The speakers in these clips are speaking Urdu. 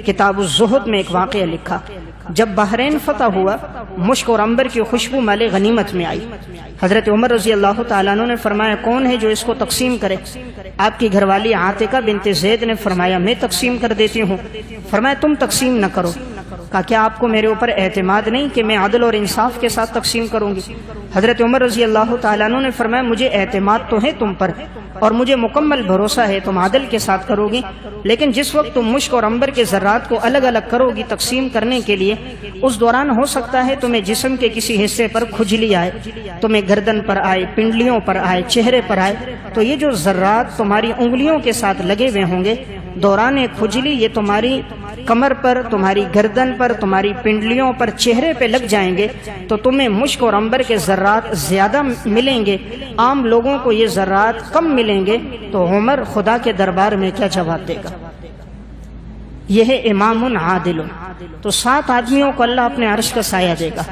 کتاب الزہد میں ایک واقعہ لکھا، جب بحرین فتح ہوا مشک اور عنبر کی خوشبو مال غنیمت میں آئی۔ حضرت عمر رضی اللہ تعالیٰ عنہ نے فرمایا کون ہے جو اس کو تقسیم کرے؟ آپ کی گھر والی عاتقہ بنت زید نے فرمایا میں تقسیم کر دیتی ہوں۔ فرمایا تم تقسیم نہ کرو۔ کہا کیا آپ کو میرے اوپر اعتماد نہیں کہ میں عدل اور انصاف کے ساتھ تقسیم کروں گی؟ حضرت عمر رضی اللہ تعالیٰ عنہ نے فرمایا مجھے اعتماد تو ہے تم پر اور مجھے مکمل بھروسہ ہے تم عدل کے ساتھ کرو گی، لیکن جس وقت تم مشک اور عنبر کے ذرات کو الگ الگ کرو گی تقسیم کرنے کے لیے، اس دوران ہو سکتا ہے تمہیں جسم کے کسی حصے پر کھجلی آئے، تمہیں گردن پر آئے، پنڈلیوں پر آئے، چہرے پر آئے، تو یہ جو ذرات تمہاری انگلیوں کے ساتھ لگے ہوئے ہوں گے دوران کھجلی یہ تمہاری کمر پر، تمہاری گردن پر، تمہاری پنڈلیوں پر، چہرے پہ لگ جائیں گے تو تمہیں مشک اور عنبر کے ذرات زیادہ ملیں گے، عام لوگوں کو یہ ذرات کم ملیں گے۔ تو عمر خدا کے دربار میں کیا جواب دے گا؟ یہ ہے امام عادل۔ تو 7 آدمیوں کو اللہ اپنے عرش کا سایہ دے گا۔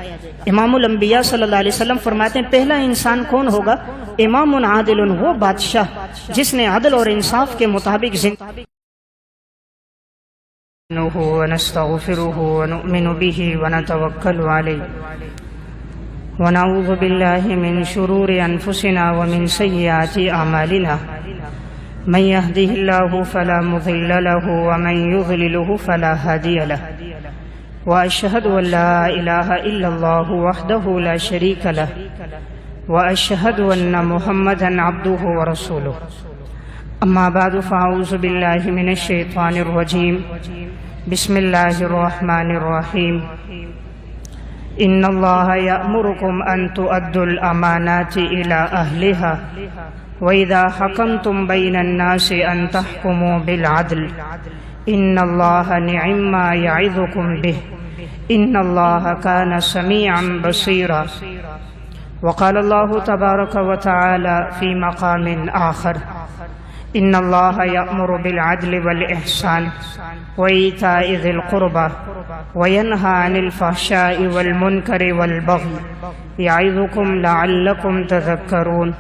امام الانبیاء صلی اللہ علیہ وسلم فرماتے ہیں پہلا انسان کون ہوگا؟ امام عادل، وہ بادشاہ جس نے عدل اور انصاف کے مطابق زندگی ونستغفره ونؤمن به ونتوکل علیہ ونعوذ باللہ من شرور انفسنا ومن سیئات اعمالنا من يهده الله فلا مضل له ومن يضلله فلا هادي له واشهد ان لا اله الا الله وحده لا شريك له واشهد ان محمدا عبده ورسوله اما بعد فاعوذ باللہ من الشیطان الرجیم بسم اللہ الرحمن الرحیم ان اللہ یأمرکم ان تؤدوا الامانات الى اہلها وَإِذَا حَكَمْتُمْ بَيْنَ النَّاسِ أَن تَحْكُمُوا بِالْعَدْلِ إِنَّ اللَّهَ نِعِمَّا يَعِظُكُمْ بِهِ إِنَّ اللَّهَ كَانَ سَمِيعًا بَصِيرًا وقال الله تبارك وتعالى في مقام آخر إن الله يأمر بالعدل والإحسان وإيتاء ذي القربى وينهى عن الفحشاء والمنكر والبغي يعظكم لعلكم تذكرون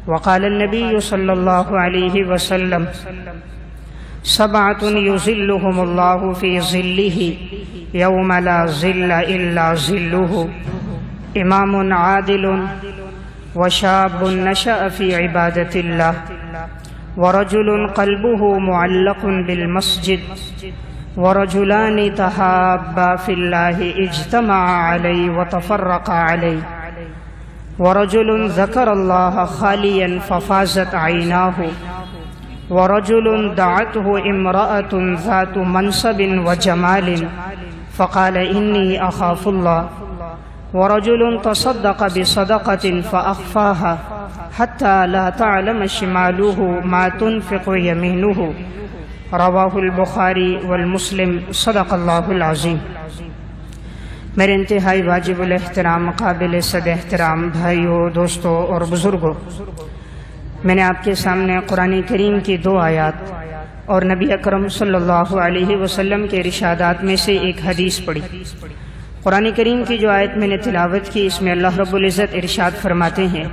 وقال النبي صلى الله عليه وسلم 7 يظلهم الله في ظله يوم لا ظل إلا ظله إمام عادل وشاب نشأ في عبادة الله ورجل قلبه معلق بالمسجد ورجلان تحابا في الله اجتمعا عليه وتفرقا عليه ورجل ذكر الله خاليا ففازت عيناه ورجل دعته امرأة ذات منصب وجمال فقال إني أخاف الله ورجل تصدق بصدقة فأخفاها حتى لا تعلم شماله ما تنفق يمينه رواہ البخاری والمسلم صدق اللہ العظیم۔ میرے انتہائی واجب الاحترام قابل صد احترام بھائیوں، دوستوں اور بزرگوں، میں نے آپ کے سامنے قرآن کریم کی 2 آیات اور نبی اکرم صلی اللہ علیہ وسلم کے ارشادات میں سے ایک حدیث پڑھی۔ قرآن کریم کی جو آیت میں نے تلاوت کی اس میں اللہ رب العزت ارشاد فرماتے ہیں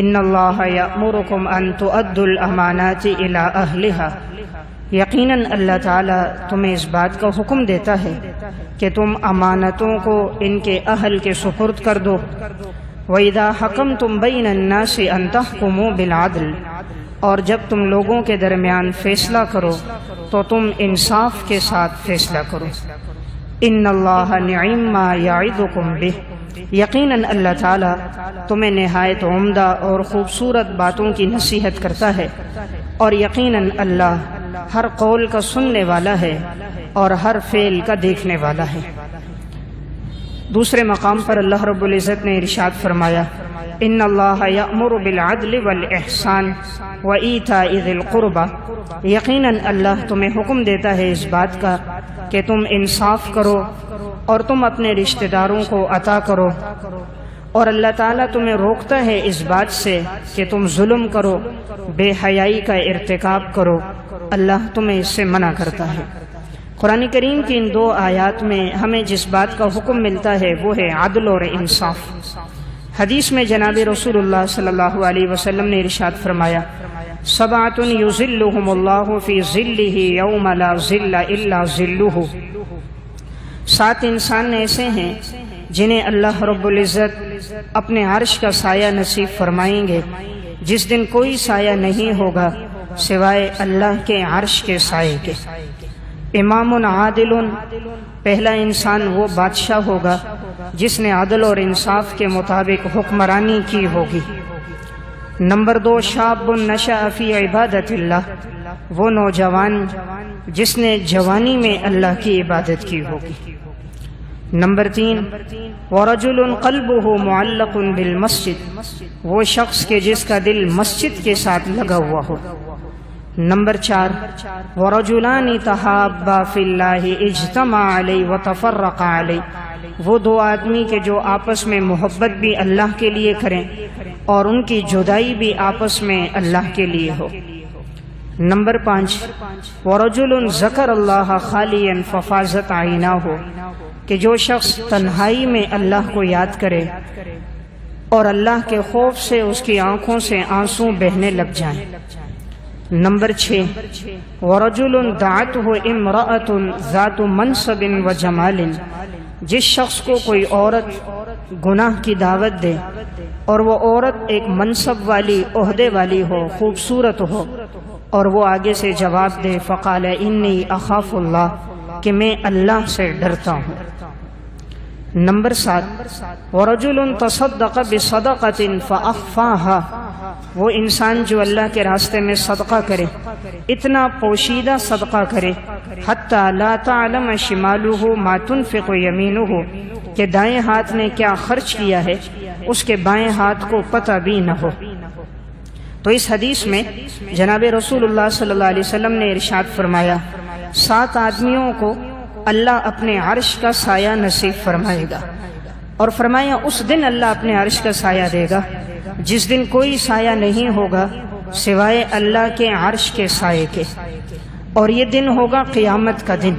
ان اللہ یأمرکم ان تؤدوا الامانات الی اہلہا، یقیناً اللہ تعالیٰ تمہیں اس بات کا حکم دیتا ہے کہ تم امانتوں کو ان کے اہل کے سپرد کر دو۔ وَإِذَا حَكَمْتُمْ بَيْنَ النَّاسِ أَن تَحْكُمُوا بِالْعَدْلِ، اور جب تم لوگوں کے درمیان فیصلہ کرو تو تم انصاف کے ساتھ فیصلہ کرو۔ ان اللہ نعم ما یعظکم بہ، یقیناً اللہ تعالیٰ تمہیں نہایت عمدہ اور خوبصورت باتوں کی نصیحت کرتا ہے، اور یقیناً اللہ ہر قول کا سننے والا ہے اور ہر فعل کا دیکھنے والا ہے۔ دوسرے مقام پر اللہ رب العزت نے ارشاد فرمایا ان اللہ یأمر بالعدل والاحسان وایتاء ذی القربى، یقیناً اللہ تمہیں حکم دیتا ہے اس بات کا کہ تم انصاف کرو اور تم اپنے رشتہ داروں کو عطا کرو، اور اللہ تعالیٰ تمہیں روکتا ہے اس بات سے کہ تم ظلم کرو، بے حیائی کا ارتکاب کرو، اللہ تمہیں اس سے منع کرتا ہے۔ قرآن کریم کی ان 2 آیات میں ہمیں جس بات کا حکم ملتا ہے وہ ہے عدل اور انصاف۔ حدیث میں جناب رسول اللہ صلی اللہ علیہ وسلم نے ارشاد فرمایا سبعۃ یظلھم اللہ فی ظلہ یوم لا ظل الا ظلہ، 7 انسان ایسے ہیں جنہیں اللہ رب العزت اپنے عرش کا سایہ نصیب فرمائیں گے، جس دن کوئی سایہ نہیں ہوگا سوائے اللہ کے عرش کے سائے کے۔ امام عادل، پہلا انسان وہ بادشاہ ہوگا جس نے عدل اور انصاف کے مطابق حکمرانی کی ہوگی۔ نمبر 2، شاب نشأ فی عبادت اللہ، وہ نوجوان جس نے جوانی میں اللہ کی عبادت کی ہوگی۔ نمبر 3، ورجل قلبہ معلق بالمسجد، وہ شخص کے جس کا دل مسجد کے ساتھ لگا ہوا ہو۔ نمبر 4، ورجلان تحابا فی اللہ اجتمع علیہ وتفرقا علیہ، وہ 2 آدمی کے جو آپس میں محبت بھی اللہ کے لیے کریں اور ان کی جدائی بھی آپس میں اللہ کے لیے ہو۔ نمبر 5، ورجل ذکر اللہ خالیا ففاضت عیناہ، کہ جو شخص تنہائی میں اللہ کو یاد کرے اور اللہ کے خوف سے اس کی آنکھوں سے آنسو بہنے لگ جائیں۔ نمبر 6، ورجل دعته امرأة ذات منصب وجمال، جس شخص کو کوئی عورت گناہ کی دعوت دے اور وہ عورت ایک منصب والی، عہدے والی ہو، خوبصورت ہو، اور وہ آگے سے جواب دے فقال انی اخاف اللہ، کہ میں اللہ سے ڈرتا ہوں۔ نمبر 7، ورجل تصدق بصدقۃ فاخفاها، وہ انسان جو اللہ کے راستے میں صدقہ کرے، اتنا پوشیدہ صدقہ کرے حتی لا تعلم شمالہ ما تنفق یمینہ، کہ دائیں ہاتھ نے کیا خرچ کیا ہے اس کے بائیں ہاتھ کو پتہ بھی نہ ہو۔ تو اس حدیث میں جناب رسول اللہ صلی اللہ علیہ وسلم نے ارشاد فرمایا 7 آدمیوں کو اللہ اپنے عرش کا سایہ نصیب فرمائے گا، اور فرمایا اس دن اللہ اپنے عرش کا سایہ دے گا جس دن کوئی سایہ نہیں ہوگا سوائے اللہ کے عرش کے سائے کے، اور یہ دن ہوگا قیامت کا دن۔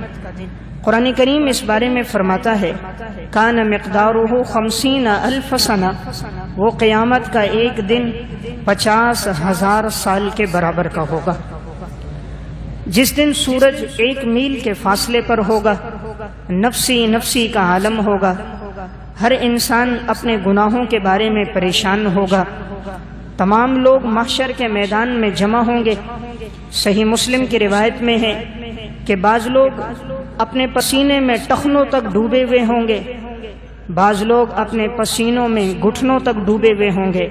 قرآن کریم اس بارے میں فرماتا ہے کان مقدارہ 50,000 سنہ، وہ قیامت کا ایک دن 50,000 سال کے برابر کا ہوگا۔ جس دن سورج 1 میل کے فاصلے پر ہوگا، نفسی نفسی کا عالم ہوگا، ہر انسان اپنے گناہوں کے بارے میں پریشان ہوگا، تمام لوگ محشر کے میدان میں جمع ہوں گے۔ صحیح مسلم کی روایت میں ہے کہ بعض لوگ اپنے پسینے میں ٹخنوں تک ڈوبے ہوئے ہوں گے، بعض لوگ اپنے پسینوں میں گھٹنوں تک ڈوبے ہوئے ہوں گے،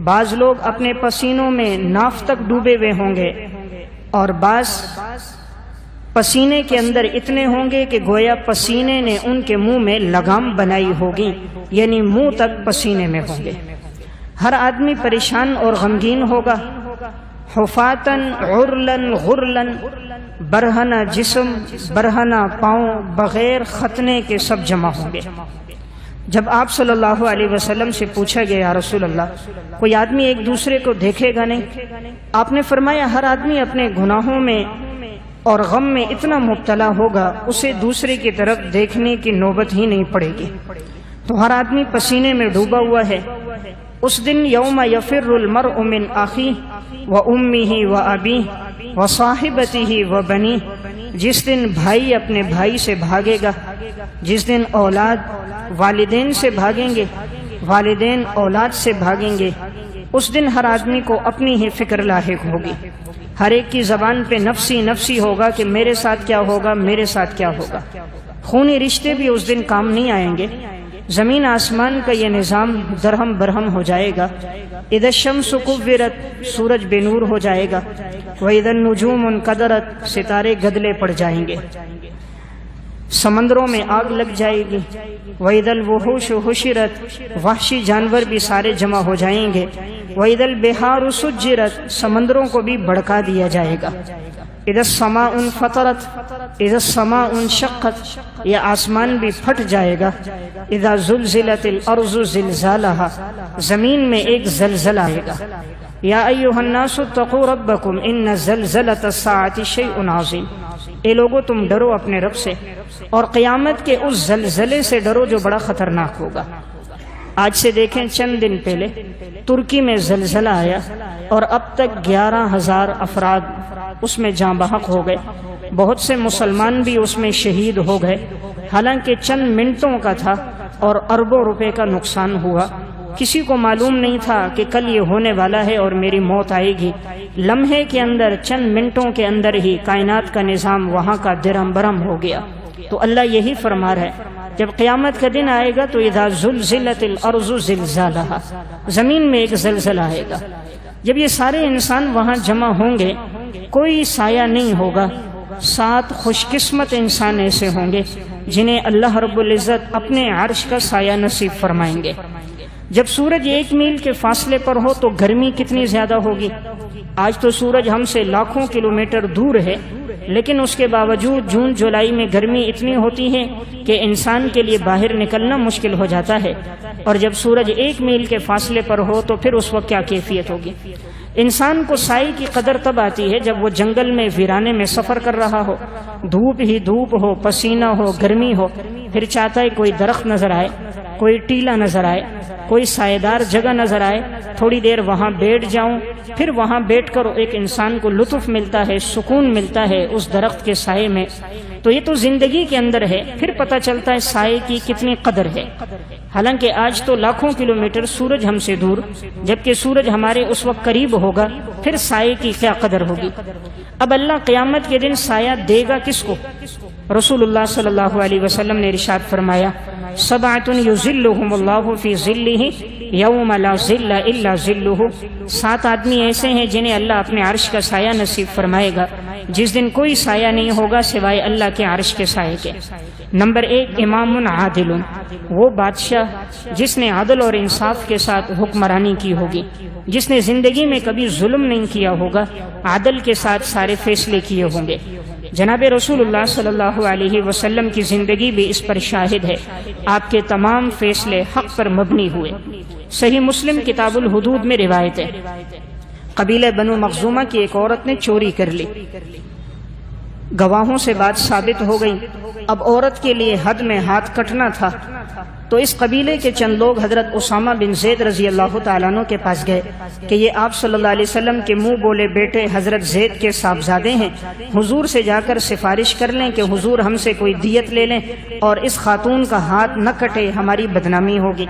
بعض لوگ اپنے پسینوں میں ناف تک ڈوبے ہوئے ہوں گے، اور بعض پسینے کے اندر اتنے ہوں گے کہ گویا پسینے نے ان کے منہ میں لگام بنائی ہوگی، یعنی منہ تک پسینے میں ہوں گے۔ ہر آدمی پریشان اور غمگین ہوگا، حفاتن عرلن غرلن، برہنہ جسم برہنہ پاؤں، بغیر ختنے کے سب جمع ہوں گے۔ جب آپ صلی اللہ علیہ وسلم سے پوچھا گیا یا رسول اللہ کوئی آدمی ایک دوسرے کو دیکھے گا نہیں؟ آپ نے فرمایا ہر آدمی اپنے گناہوں میں اور غم میں اتنا مبتلا ہوگا اسے دوسرے کی طرف دیکھنے کی نوبت ہی نہیں پڑے گی۔ تو ہر آدمی پسینے میں ڈوبا ہوا ہے۔ اس دن یوم یفر المرء من اخیہ وامہ وابیہ وصاحبتہ وبنیہ، جس دن بھائی اپنے بھائی سے بھاگے گا، جس دن اولاد والدین سے بھاگیں گے، والدین اولاد سے بھاگیں گے، اس دن ہر آدمی کو اپنی ہی فکر لاحق ہوگی۔ ہر ایک کی زبان پہ نفسی نفسی ہوگا کہ میرے ساتھ کیا ہوگا، میرے ساتھ کیا ہوگا۔ خونی رشتے بھی اس دن کام نہیں آئیں گے۔ زمین آسمان کا یہ نظام درہم برہم ہو جائے گا۔ اذا الشمس کورت، سورج بے نور ہو جائے گا۔ واذا النجوم انکدرت، ستارے گدلے پڑ جائیں گے۔ سمندروں میں آگ لگ جائے گی۔ وَإِذَا الْوُحُوشُ حُشِرَتْ، وحشی جانور بھی سارے جمع ہو جائیں گے۔ وَإِذَا الْبِحَارُ سُجِّرَتْ، سمندروں کو بھی بھڑکا دیا جائے گا۔ اِذَا السَّمَاءُ انفطرت، اِذَا السَّمَاءُ انشقت، یہ آسمان بھی پھٹ جائے گا۔ اِذَا زُلْزِلَتِ الْأَرْضُ زِلْزَالَهَا، زمین میں ایک زلزلہ آئے گا۔ یا ایھا الناس اتقوا ربکم ان زلزلۃ الساعۃ شیء عظیم، اے لوگو تم ڈرو اپنے رب سے اور قیامت کے اس زلزلے سے ڈرو جو بڑا خطرناک ہوگا۔ آج سے دیکھیں چند دن پہلے ترکی میں زلزلہ آیا اور اب تک 11,000 افراد اس میں جاں بحق ہو گئے، بہت سے مسلمان بھی اس میں شہید ہو گئے، حالانکہ چند منٹوں کا تھا اور اربوں روپے کا نقصان ہوا۔ کسی کو معلوم نہیں تھا کہ کل یہ ہونے والا ہے اور میری موت آئے گی۔ لمحے کے اندر، چند منٹوں کے اندر ہی کائنات کا نظام وہاں کا درہم برہم ہو گیا۔ تو اللہ یہی فرما رہا ہے جب قیامت کا دن آئے گا تو اذا زلزلت الارض زلزالہا، زمین میں ایک زلزلہ آئے گا۔ جب یہ سارے انسان وہاں جمع ہوں گے، کوئی سایہ نہیں ہوگا۔ 7 خوش قسمت انسان ایسے ہوں گے جنہیں اللہ رب العزت اپنے عرش کا سایہ نصیب فرمائیں گے۔ جب سورج 1 میل کے فاصلے پر ہو تو گرمی کتنی زیادہ ہوگی۔ آج تو سورج ہم سے لاکھوں کلومیٹر دور ہے، لیکن اس کے باوجود جون جولائی میں گرمی اتنی ہوتی ہے کہ انسان کے لیے باہر نکلنا مشکل ہو جاتا ہے، اور جب سورج 1 میل کے فاصلے پر ہو تو پھر اس وقت کیا کیفیت ہوگی۔ انسان کو سائے کی قدر تب آتی ہے جب وہ جنگل میں ویرانے میں سفر کر رہا ہو، دھوپ ہی دھوپ ہو، پسینہ ہو، گرمی ہو، پھر چاہتا ہے کوئی درخت نظر آئے، کوئی ٹیلا نظر آئے، کوئی سائیدار جگہ نظر آئے، تھوڑی دیر وہاں بیٹھ جاؤں۔ پھر وہاں بیٹھ کر ایک انسان کو لطف ملتا ہے، سکون ملتا ہے اس درخت کے سائے میں۔ تو یہ تو زندگی کے اندر ہے، پھر پتہ چلتا ہے سائے کی کتنی قدر ہے۔ حالانکہ آج تو لاکھوں کلومیٹر سورج ہم سے دور، جبکہ سورج ہمارے اس وقت قریب ہوگا، پھر سائے کی کیا قدر ہوگی۔ اب اللہ قیامت کے دن سایہ دے گا کس کو؟ رسول اللہ صلی اللہ علیہ وسلم نے ارشاد فرمایا، 7 یظلہم اللہ فی ظلہ یوم لا ظل الا ظلہ، 7 آدمی ایسے ہیں جنہیں اللہ اپنے عرش کا سایہ نصیب فرمائے گا، جس دن کوئی سایہ نہیں ہوگا سوائے اللہ کے عرش کے سائے کے۔ نمبر 1، امام عادل، وہ بادشاہ جس نے عدل اور انصاف کے ساتھ حکمرانی کی ہوگی، جس نے زندگی میں کبھی ظلم نہیں کیا ہوگا، عدل کے ساتھ سارے فیصلے کیے ہوں گے۔ جناب رسول اللہ صلی اللہ علیہ وسلم کی زندگی بھی اس پر شاہد ہے، آپ کے تمام فیصلے حق پر مبنی ہوئے۔ صحیح مسلم کتاب الحدود میں روایت ہے، قبیلہ بنو مخزومہ کی ایک عورت نے چوری کر لی، گواہوں سے بات ثابت ہو گئی، اب عورت کے لیے حد میں ہاتھ کٹنا تھا۔ تو اس قبیلے کے چند لوگ حضرت اسامہ بن زید رضی اللہ تعالیٰ عنہ کے پاس گئے کہ یہ آپ صلی اللہ علیہ وسلم کے منہ بولے بیٹے حضرت زید کے صاحبزادے ہیں، حضور سے جا کر سفارش کر لیں کہ حضور ہم سے کوئی دیت لے لیں اور اس خاتون کا ہاتھ نہ کٹے، ہماری بدنامی ہوگی۔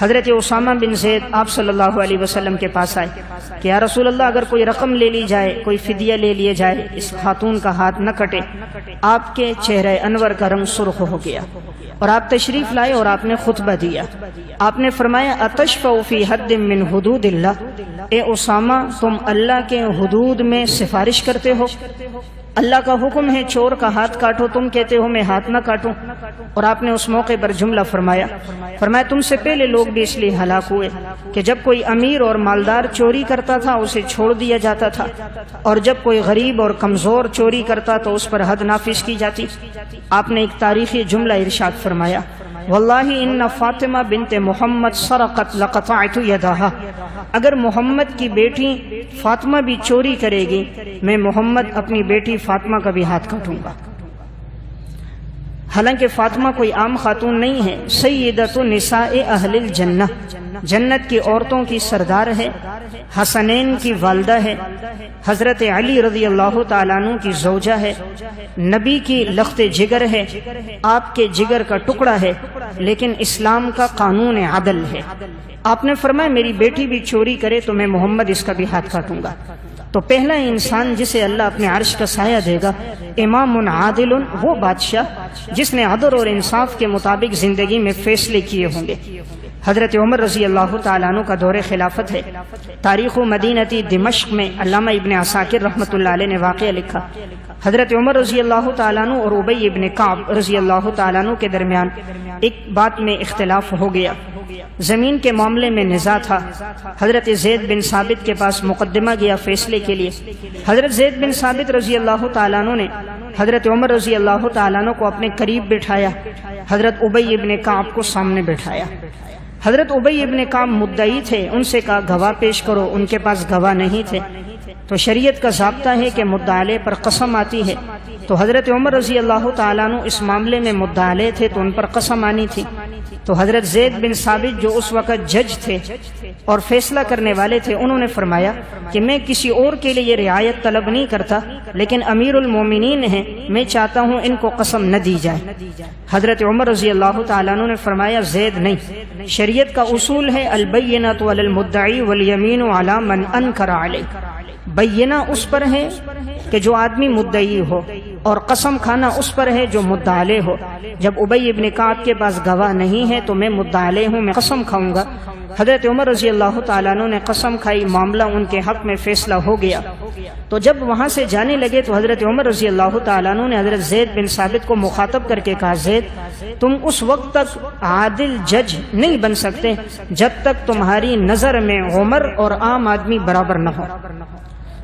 حضرت اسامہ بن زید آپ صلی اللہ علیہ وسلم کے پاس آئے کہ یا رسول اللہ، اگر کوئی رقم لے لی جائے، کوئی فدیہ لے لیے جائے، اس خاتون کا ہاتھ نہ کٹے۔ آپ کے چہرہ انور کا رنگ سرخ ہو گیا اور آپ تشریف لائے اور آپ نے خطبہ دیا۔ آپ نے فرمایا، اتشفع فی حد من حدود اللہ، اے اسامہ تم اللہ کے حدود میں سفارش کرتے ہو؟ اللہ کا حکم ہے چور کا ہاتھ کاٹو، تم کہتے ہو میں ہاتھ نہ کاٹوں۔ اور آپ نے اس موقع پر جملہ فرمایا تم سے پہلے لوگ بھی اس لیے ہلاک ہوئے کہ جب کوئی امیر اور مالدار چوری کرتا تھا اسے چھوڑ دیا جاتا تھا، اور جب کوئی غریب اور کمزور چوری کرتا تو اس پر حد نافذ کی جاتی۔ آپ نے ایک تاریخی جملہ ارشاد فرمایا، واللہ ان فاطمہ بنت محمد سرقت لقطعت یدہا، اگر محمد کی بیٹی فاطمہ بھی چوری کرے گی میں محمد اپنی بیٹی فاطمہ کا بھی ہاتھ کاٹوں گا۔ حالانکہ فاطمہ کوئی عام خاتون نہیں ہے، سیدۃ نساء اہل الجنہ، جنت کی عورتوں کی سردار ہے، حسنین کی والدہ ہے، حضرت علی رضی اللہ تعالیٰ عنہ کی زوجہ ہے، نبی کی لخت جگر ہے، آپ کے جگر کا ٹکڑا ہے، لیکن اسلام کا قانون عدل ہے۔ آپ نے فرمایا میری بیٹی بھی چوری کرے تو میں محمد اس کا بھی ہاتھ کاٹوں گا۔ تو پہلا انسان جسے اللہ اپنے عرش کا سایہ دے گا، امام عادل، وہ بادشاہ جس نے عدل اور انصاف کے مطابق زندگی میں فیصلے کیے ہوں گے۔ حضرت عمر رضی اللہ تعالیٰ عنہ کا دور خلافت ہے۔ تاریخ مدینتی دمشق میں علامہ ابن عساکر رحمۃ اللہ علیہ نے واقعہ لکھا، حضرت عمر رضی اللہ تعالیٰ عنہ اور ابی ابن کعب رضی اللہ تعالیٰ عنہ کے درمیان ایک بات میں اختلاف ہو گیا، زمین کے معاملے میں نزاع تھا۔ حضرت زید بن ثابت کے پاس مقدمہ گیا فیصلے کے لیے۔ حضرت زید بن ثابت رضی اللہ تعالیٰ عنہ نے حضرت عمر رضی اللہ تعالیٰ عنہ کو اپنے قریب بٹھایا، حضرت ابی ابن کعب کو سامنے بٹھایا۔ حضرت ابی ابن کعب مدعی تھے، ان سے کہا گواہ پیش کرو، ان کے پاس گواہ نہیں تھے۔ تو شریعت کا ضابطہ ہے کہ مدعا علیہ پر قسم آتی ہے، تو حضرت عمر رضی اللہ تعالیٰ عنہ اس معاملے میں مدعا علیہ تھے تو ان پر قسم آنی تھی. تو حضرت زید بن ثابت جو اس وقت جج تھے اور فیصلہ کرنے والے تھے، انہوں نے فرمایا کہ میں کسی اور کے لیے یہ رعایت طلب نہیں کرتا، لیکن امیر المومنین ہیں، میں چاہتا ہوں ان کو قسم نہ دی جائے. حضرت عمر رضی اللہ تعالیٰ عنہ نے فرمایا زید نہیں، شریعت کا اصول ہے البینۃ علی المدعی والیمین علی من انکر علیہ. بینہ اس پر ہے کہ جو آدمی مدعی ہو، اور قسم کھانا اس پر ہے جو مدعا علیہ ہو. جب ابی ابن کعب کے پاس گواہ نہیں ہے تو میں مدعا علیہ ہوں، میں قسم کھاؤں گا. حضرت عمر رضی اللہ تعالیٰ عنہ نے قسم کھائی، معاملہ ان کے حق میں فیصلہ ہو گیا. تو جب وہاں سے جانے لگے تو حضرت عمر رضی اللہ تعالیٰ عنہ نے حضرت زید بن ثابت کو مخاطب کر کے کہا، زید تم اس وقت تک عادل جج نہیں بن سکتے جب تک تمہاری نظر میں عمر اور عام آدمی برابر نہ ہو.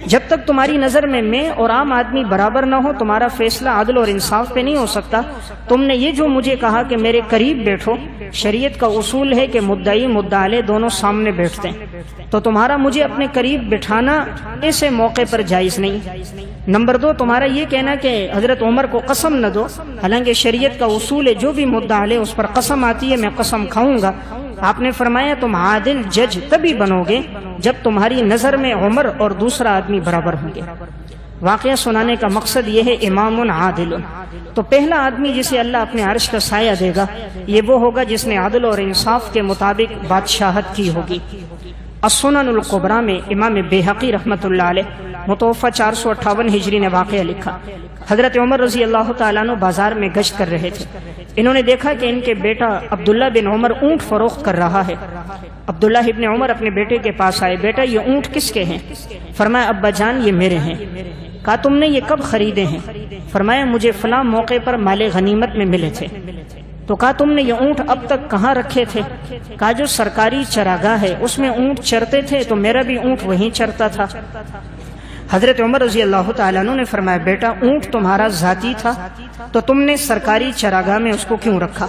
جب تک تمہاری نظر میں اور عام آدمی برابر نہ ہو، تمہارا فیصلہ عدل اور انصاف پہ نہیں ہو سکتا. تم نے یہ جو مجھے کہا کہ میرے قریب بیٹھو، شریعت کا اصول ہے کہ مدعی مدعا علیہ دونوں سامنے بیٹھتے ہیں، تو تمہارا مجھے اپنے قریب بٹھانا ایسے موقع پر جائز نہیں. نمبر 2، تمہارا یہ کہنا کہ حضرت عمر کو قسم نہ دو، حالانکہ شریعت کا اصول ہے جو بھی مدعا علیہ اس پر قسم آتی ہے میں قسم کھاؤں گا. آپ نے فرمایا تم عادل جج تبھی بنو گے جب تمہاری نظر میں عمر اور دوسرا آدمی برابر ہوں گے. واقعہ سنانے کا مقصد یہ ہے امام عادل. تو پہلا آدمی جسے اللہ اپنے عرش کا سایہ دے گا یہ وہ ہوگا جس نے عدل اور انصاف کے مطابق بادشاہت کی ہوگی. السنن الکبریٰ میں امام بیہقی رحمۃ اللہ علیہ متوفہ 458 ہجری نے واقعہ لکھا. حضرت عمر رضی اللہ تعالیٰ عنہ بازار میں گشت کر رہے تھے. انہوں نے دیکھا کہ ان کے بیٹا عبداللہ بن عمر اونٹ فروخت کر رہا ہے. عبداللہ ابن عمر اپنے بیٹے کے پاس آئے، بیٹا یہ اونٹ کس کے ہیں؟ فرمایا ابا جان یہ میرے ہیں. کہا تم نے یہ کب خریدے ہیں؟ فرمایا مجھے فلاں موقع پر مال غنیمت میں ملے تھے. تو کہا تم نے یہ اونٹ اب تک کہاں رکھے تھے؟ کہا جو سرکاری چراگاہ ہے اس میں اونٹ چرتے تھے تو میرا بھی اونٹ وہیں چرتا تھا. حضرت عمر رضی اللہ تعالیٰ عنہ نے فرمایا بیٹا اونٹ تمہارا ذاتی تھا تو تم نے سرکاری چراگاہ میں اس کو کیوں رکھا؟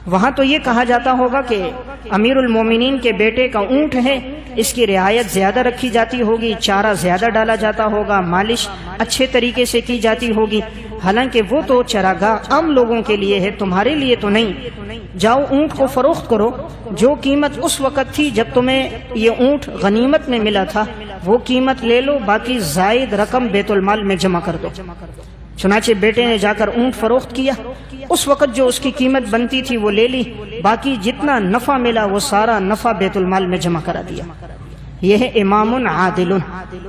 وہاں تو یہ کہا جاتا ہوگا کہ امیر المومنین کے بیٹے کا اونٹ ہے، اس کی رعایت زیادہ رکھی جاتی ہوگی، چارہ زیادہ ڈالا جاتا ہوگا، مالش اچھے طریقے سے کی جاتی ہوگی. حالانکہ وہ تو چراگاہ عام لوگوں کے لیے ہے، تمہارے لیے تو نہیں. جاؤ اونٹ کو فروخت کرو، جو قیمت اس وقت تھی جب تمہیں یہ اونٹ غنیمت میں ملا تھا وہ قیمت لے لو، باقی زائد رقم بیت المال میں جمع کر دو. چنانچہ بیٹے نے جا کر اونٹ فروخت کیا، اس وقت جو اس کی قیمت بنتی تھی وہ لے لی، باقی جتنا نفع ملا وہ سارا نفع بیت المال میں جمع کرا دیا. یہ ہے امام عادل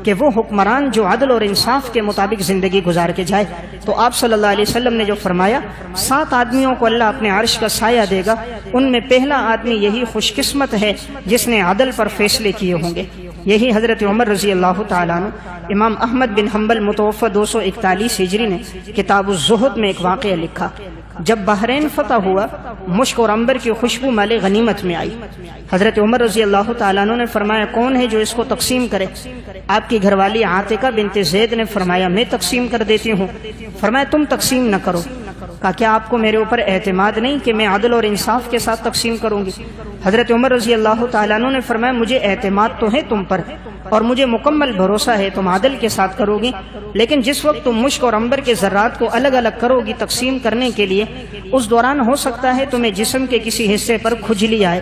کہ وہ حکمران جو عدل اور انصاف کے مطابق زندگی گزار کے جائے. تو آپ صلی اللہ علیہ وسلم نے جو فرمایا 7 آدمیوں کو اللہ اپنے عرش کا سایہ دے گا، ان میں پہلا آدمی یہی خوش قسمت ہے جس نے عدل پر فیصلے کیے ہوں گے. یہی حضرت عمر رضی اللہ تعالیٰ عنہ. امام احمد بن حنبل متوفہ 241 ہجری نے کتاب الزہد میں ایک واقعہ لکھا. جب بحرین فتح ہوا مشک اور عنبر کی خوشبو مال غنیمت میں آئی. حضرت عمر رضی اللہ تعالیٰ عنہ نے فرمایا کون ہے جو اس کو تقسیم کرے؟ آپ کی گھر والی عاتقہ بنت زید نے فرمایا میں تقسیم کر دیتی ہوں. فرمایا تم تقسیم نہ کرو. کہا کیا آپ کو میرے اوپر اعتماد نہیں کہ میں عدل اور انصاف کے ساتھ تقسیم کروں گی؟ حضرت عمر رضی اللہ تعالیٰ عنہ نے فرمایا مجھے اعتماد تو ہے تم پر اور مجھے مکمل بھروسہ ہے تم عدل کے ساتھ کرو گی، لیکن جس وقت تم مشک اور عنبر کے ذرات کو الگ الگ کرو گی تقسیم کرنے کے لیے، اس دوران ہو سکتا ہے تمہیں جسم کے کسی حصے پر کھجلی آئے،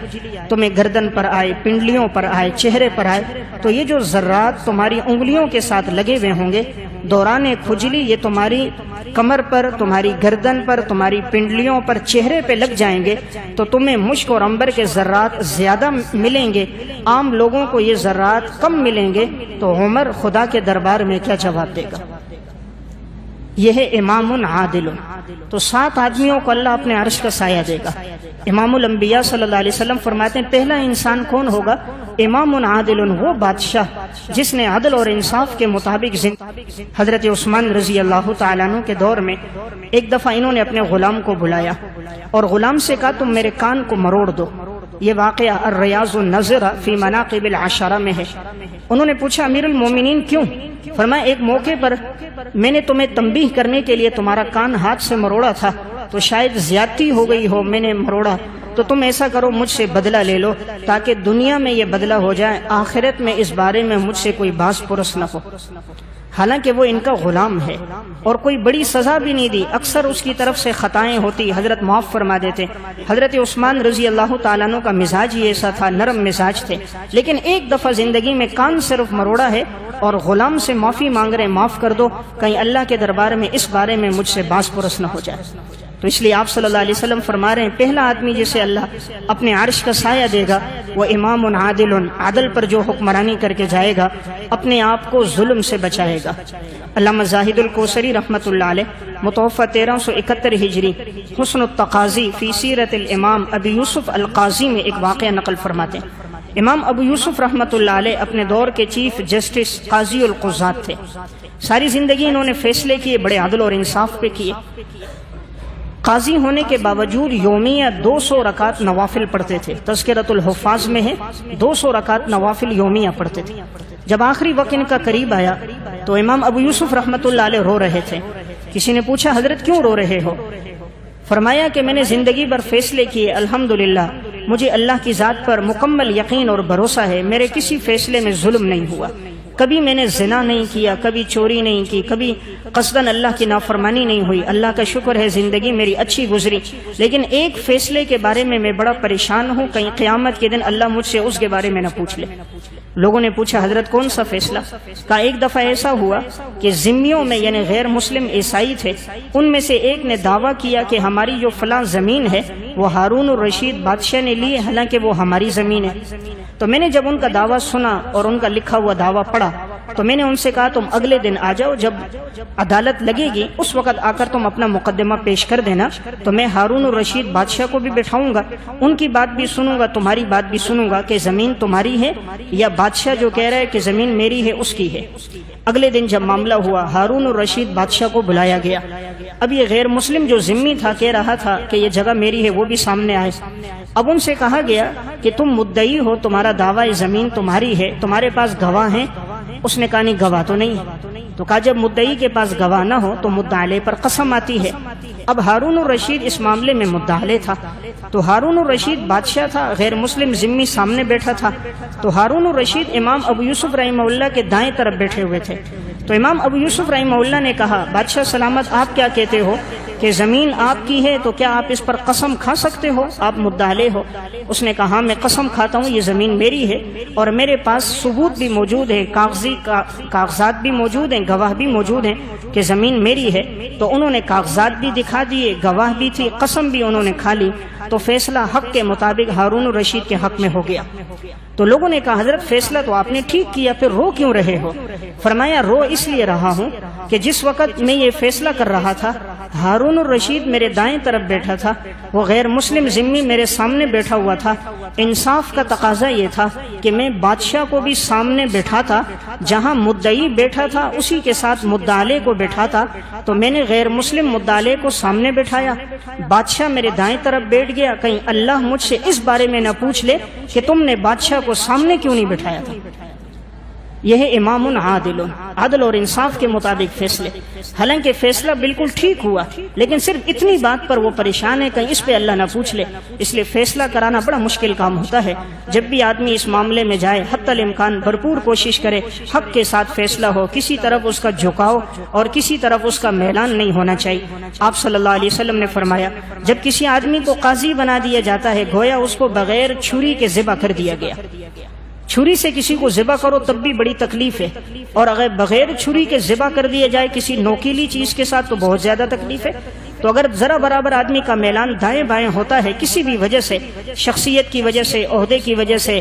تمہیں گردن پر آئے، پنڈلیوں پر آئے، چہرے پر آئے. تو یہ جو ذرات تمہاری انگلیوں کے ساتھ لگے ہوئے ہوں گے دوران کھجلی یہ تمہاری کمر پر، تمہاری گردن پر، تمہاری پنڈلیوں پر، چہرے پہ لگ جائیں گے تو تمہیں مشک اور عنبر کے ذرات زیادہ ملیں گے، عام لوگوں کو یہ ذرات کم ملیں گے. تو عمر خدا کے دربار میں کیا جواب دے گا؟ یہ ہے امام عادل. تو 7 آدمیوں کو اللہ اپنے عرش کا سایہ دے گا. امام الانبیاء صلی اللہ علیہ وسلم فرماتے ہیں پہلا انسان کون ہوگا؟ امام عادل، وہ بادشاہ جس نے عدل اور انصاف کے مطابق حضرت عثمان رضی اللہ تعالیٰ عنہ کے دور میں ایک دفعہ انہوں نے اپنے غلام کو بلایا اور غلام سے کہا تم میرے کان کو مروڑ دو. یہ واقعہ الریاض النظرہ فی مناقب العشرہ میں ہے. انہوں نے پوچھا امیر المومنین کیوں؟ فرمایا ایک موقع پر میں نے تمہیں تنبیہ کرنے کے لیے تمہارا کان ہاتھ سے مروڑا تھا تو شاید زیادتی ہو گئی ہو، میں نے مروڑا، تو تم ایسا کرو مجھ سے بدلہ لے لو تاکہ دنیا میں یہ بدلہ ہو جائے، آخرت میں اس بارے میں مجھ سے کوئی باز پرس نہ ہو. حالانکہ وہ ان کا غلام ہے اور کوئی بڑی سزا بھی نہیں دی، اکثر اس کی طرف سے خطائیں ہوتی، حضرت معاف فرما دیتے۔ حضرت عثمان رضی اللہ تعالیٰ عنہ کا مزاج ہی ایسا تھا، نرم مزاج تھے، لیکن ایک دفعہ زندگی میں کان صرف مروڑا ہے اور غلام سے معافی مانگ رہے، معاف کر دو، کہیں اللہ کے دربار میں اس بارے میں مجھ سے باز پرس نہ ہو جائے۔ تو اس لیے آپ صلی اللہ علیہ وسلم فرما رہے ہیں پہلا آدمی جسے اللہ اپنے عرش کا سایہ دے گا وہ امام عادل، عدل پر جو حکمرانی کر کے جائے گا، اپنے آپ کو ظلم سے بچائے گا۔ علامہ زاہد الکوثری رحمۃ اللہ علیہ متوفہ 1371 ہجری حسن التقاضی فی سیرت الامام ابی یوسف القاضی میں ایک واقعہ نقل فرماتے ہیں۔ امام ابو یوسف رحمۃ اللہ علیہ اپنے دور کے چیف جسٹس قاضی القضات تھے، ساری زندگی انہوں نے فیصلے کیے، بڑے عدل اور انصاف پہ کیے۔ قاضی ہونے کے باوجود یومیہ 200 رکعت نوافل پڑھتے تھے، تذکرۃ الحفاظ میں ہے 200 رکعت نوافل یومیہ پڑھتے تھے۔ جب آخری وقت ان کا قریب آیا تو امام ابو یوسف رحمۃ اللہ علیہ رو رہے تھے۔ کسی نے پوچھا حضرت کیوں رو رہے ہو؟ فرمایا کہ میں نے زندگی بھر فیصلے کیے، الحمدللہ مجھے اللہ کی ذات پر مکمل یقین اور بھروسہ ہے، میرے کسی فیصلے میں ظلم نہیں ہوا، کبھی میں نے زنا نہیں کیا، کبھی چوری نہیں کی، کبھی قصداً اللہ کی نافرمانی نہیں ہوئی، اللہ کا شکر ہے زندگی میری اچھی گزری، لیکن ایک فیصلے کے بارے میں بڑا پریشان ہوں، کہیں قیامت کے دن اللہ مجھ سے اس کے بارے میں نہ پوچھ لے۔ لوگوں نے پوچھا حضرت کون سا فیصلہ؟ کہا ایک دفعہ ایسا ہوا کہ ذمیوں میں یعنی غیر مسلم عیسائی تھے، ان میں سے ایک نے دعویٰ کیا کہ ہماری جو فلاں زمین ہے وہ ہارون الرشید بادشاہ نے لی، حالانکہ وہ ہماری زمین ہے۔ تو میں نے جب ان کا دعویٰ سنا اور ان کا لکھا ہوا دعویٰ پڑھا تو میں نے ان سے کہا تم اگلے دن آ جاؤ، جب عدالت لگے گی اس وقت آ کر تم اپنا مقدمہ پیش کر دینا، تو میں ہارون الرشید بادشاہ کو بھی بٹھاؤں گا، ان کی بات بھی سنوں گا، تمہاری بات بھی سنوں گا کہ زمین تمہاری ہے یا بادشاہ جو کہہ رہا ہے کہ زمین میری ہے اس کی ہے۔ اگلے دن جب معاملہ ہوا ہارون الرشید بادشاہ کو بلایا گیا۔ اب یہ غیر مسلم جو ذمی تھا کہہ رہا تھا کہ یہ جگہ میری ہے، وہ بھی سامنے آئے۔ اب ان سے کہا گیا کہ تم مدعی ہو، تمہارا دعویٰ زمین تمہاری ہے، تمہارے پاس گواہ ہیں؟ اس نے کہا نہیں گواہ تو نہیں ہے۔ تو کہا جب مدعی کے پاس گواہ نہ ہو تو مدعا علیہ پر قسم آتی ہے۔ اب ہارون الرشید اس معاملے میں مدعا علیہ تھا، تو ہارون الرشید بادشاہ تھا، غیر مسلم ذمی سامنے بیٹھا تھا، تو ہارون الرشید امام ابو یوسف رحمہ اللہ کے دائیں طرف بیٹھے ہوئے تھے۔ تو امام ابو یوسف رحمہ اللہ نے کہا بادشاہ سلامت آپ کیا کہتے ہو کہ زمین آپ کی ہے، تو کیا آپ اس پر قسم کھا سکتے ہو؟ آپ مدعا علیہ ہو۔ اس نے کہا ہاں میں قسم کھاتا ہوں یہ زمین میری ہے اور میرے پاس ثبوت بھی موجود ہے، کاغذات بھی موجود ہیں، گواہ بھی موجود ہیں کہ زمین میری ہے۔ تو انہوں نے کاغذات بھی دکھا دیے، گواہ بھی تھی، قسم بھی انہوں نے کھا لی، تو فیصلہ حق کے مطابق ہارون الرشید کے حق میں ہو گیا۔ تو لوگوں نے کہا حضرت فیصلہ تو آپ نے ٹھیک کیا، پھر رو کیوں رہے ہو؟ فرمایا رو اس لیے رہا ہوں کہ جس وقت میں یہ فیصلہ کر رہا تھا ہارون الرشید میرے دائیں طرف بیٹھا تھا، وہ غیر مسلم ذمی میرے سامنے بیٹھا ہوا تھا۔ انصاف کا تقاضا یہ تھا کہ میں بادشاہ کو بھی سامنے بیٹھاتا، جہاں مدعی بیٹھا تھا اسی کے ساتھ مدعا علیہ کو بیٹھاتا، تو میں نے غیر مسلم مدعا علیہ کو سامنے بٹھایا، بادشاہ میرے دائیں طرف بیٹھ گیا، کہیں اللہ مجھ سے اس بارے میں نہ پوچھ لے کہ تم نے بادشاہ کو سامنے کیوں نہیں بٹھایا تھا۔ یہ ہے امام عادل، عدل اور انصاف کے مطابق فیصلے۔ حالانکہ فیصلہ بالکل ٹھیک ہوا، لیکن صرف اتنی بات پر وہ پریشان ہے کہیں اس پہ اللہ نہ پوچھ لے، اس لیے فیصلہ کرانا بڑا مشکل کام ہوتا ہے۔ جب بھی آدمی اس معاملے میں جائے حتی الامکان بھرپور کوشش کرے حق کے ساتھ فیصلہ ہو، کسی طرف اس کا جھکاؤ اور کسی طرف اس کا میلان نہیں ہونا چاہیے۔ آپ صلی اللہ علیہ وسلم نے فرمایا جب کسی آدمی کو قاضی بنا دیا جاتا ہے گویا اس کو بغیر چھری کے ذبح کر دیا گیا۔ چھری سے کسی کو ذبح کرو تب بھی بڑی تکلیف ہے، اور اگر بغیر چھری کے ذبح کر دیا جائے کسی نوکیلی چیز کے ساتھ تو بہت زیادہ تکلیف ہے۔ تو اگر ذرا برابر آدمی کا میلان دائیں بائیں ہوتا ہے کسی بھی وجہ سے، شخصیت کی وجہ سے، عہدے کی وجہ سے،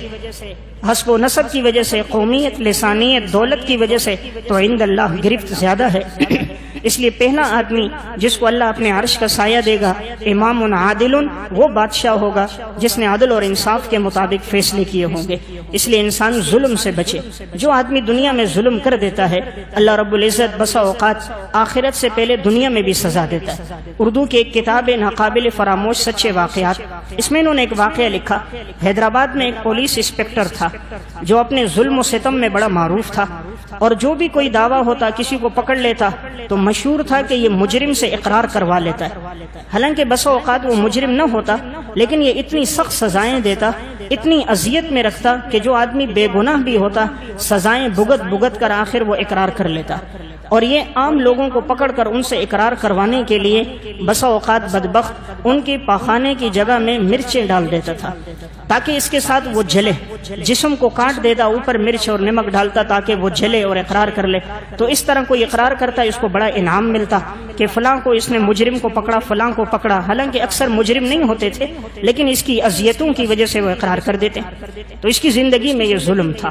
حسب و نسب کی وجہ سے، قومیت، لسانیت، دولت کی وجہ سے، تو عند اللہ گرفت زیادہ ہے۔ اس لیے پہلا آدمی جس کو اللہ اپنے عرش کا سایہ دے گا امام عادل، وہ بادشاہ ہوگا جس نے عدل اور انصاف کے مطابق فیصلے کیے ہوں گے۔ اس لیے انسان ظلم سے بچے۔ جو آدمی دنیا میں ظلم کر دیتا ہے اللہ رب العزت بسا اوقات آخرت سے پہلے دنیا میں بھی سزا دیتا ہے۔ اردو کی ایک کتاب ہے ناقابل فراموش سچے واقعات، اس میں انہوں نے ایک واقعہ لکھا۔ حیدرآباد میں ایک پولیس انسپکٹر تھا جو اپنے ظلم و ستم میں بڑا معروف تھا، اور جو بھی کوئی دعویٰ ہوتا کسی کو پکڑ لیتا تو مشہور تھا کہ یہ مجرم سے اقرار کروا لیتا ہے، حالانکہ بسا اوقات وہ مجرم نہ ہوتا، لیکن یہ اتنی سخت سزائیں دیتا، اتنی اذیت میں رکھتا کہ جو آدمی بے گناہ بھی ہوتا سزائیں بھگت کر آخر وہ اقرار کر لیتا۔ اور یہ عام لوگوں کو پکڑ کر ان سے اقرار کروانے کے لیے بسا اوقات بدبخت ان کی پاخانے کی جگہ میں مرچیں ڈال دیتا تھا تاکہ اس کے ساتھ وہ جلے، جسم کو کاٹ دیتا، اوپر مرچ اور نمک ڈالتا تاکہ وہ جلے اور اقرار کر لے۔ تو اس طرح کوئی اقرار کرتا اس کو بڑا انعام ملتا کہ فلاں کو اس نے مجرم کو پکڑا، فلاں کو پکڑا، حالانکہ اکثر مجرم نہیں ہوتے تھے لیکن اس کی اذیتوں کی وجہ سے وہ اقرار کر دیتے۔ تو اس کی زندگی میں یہ ظلم تھا۔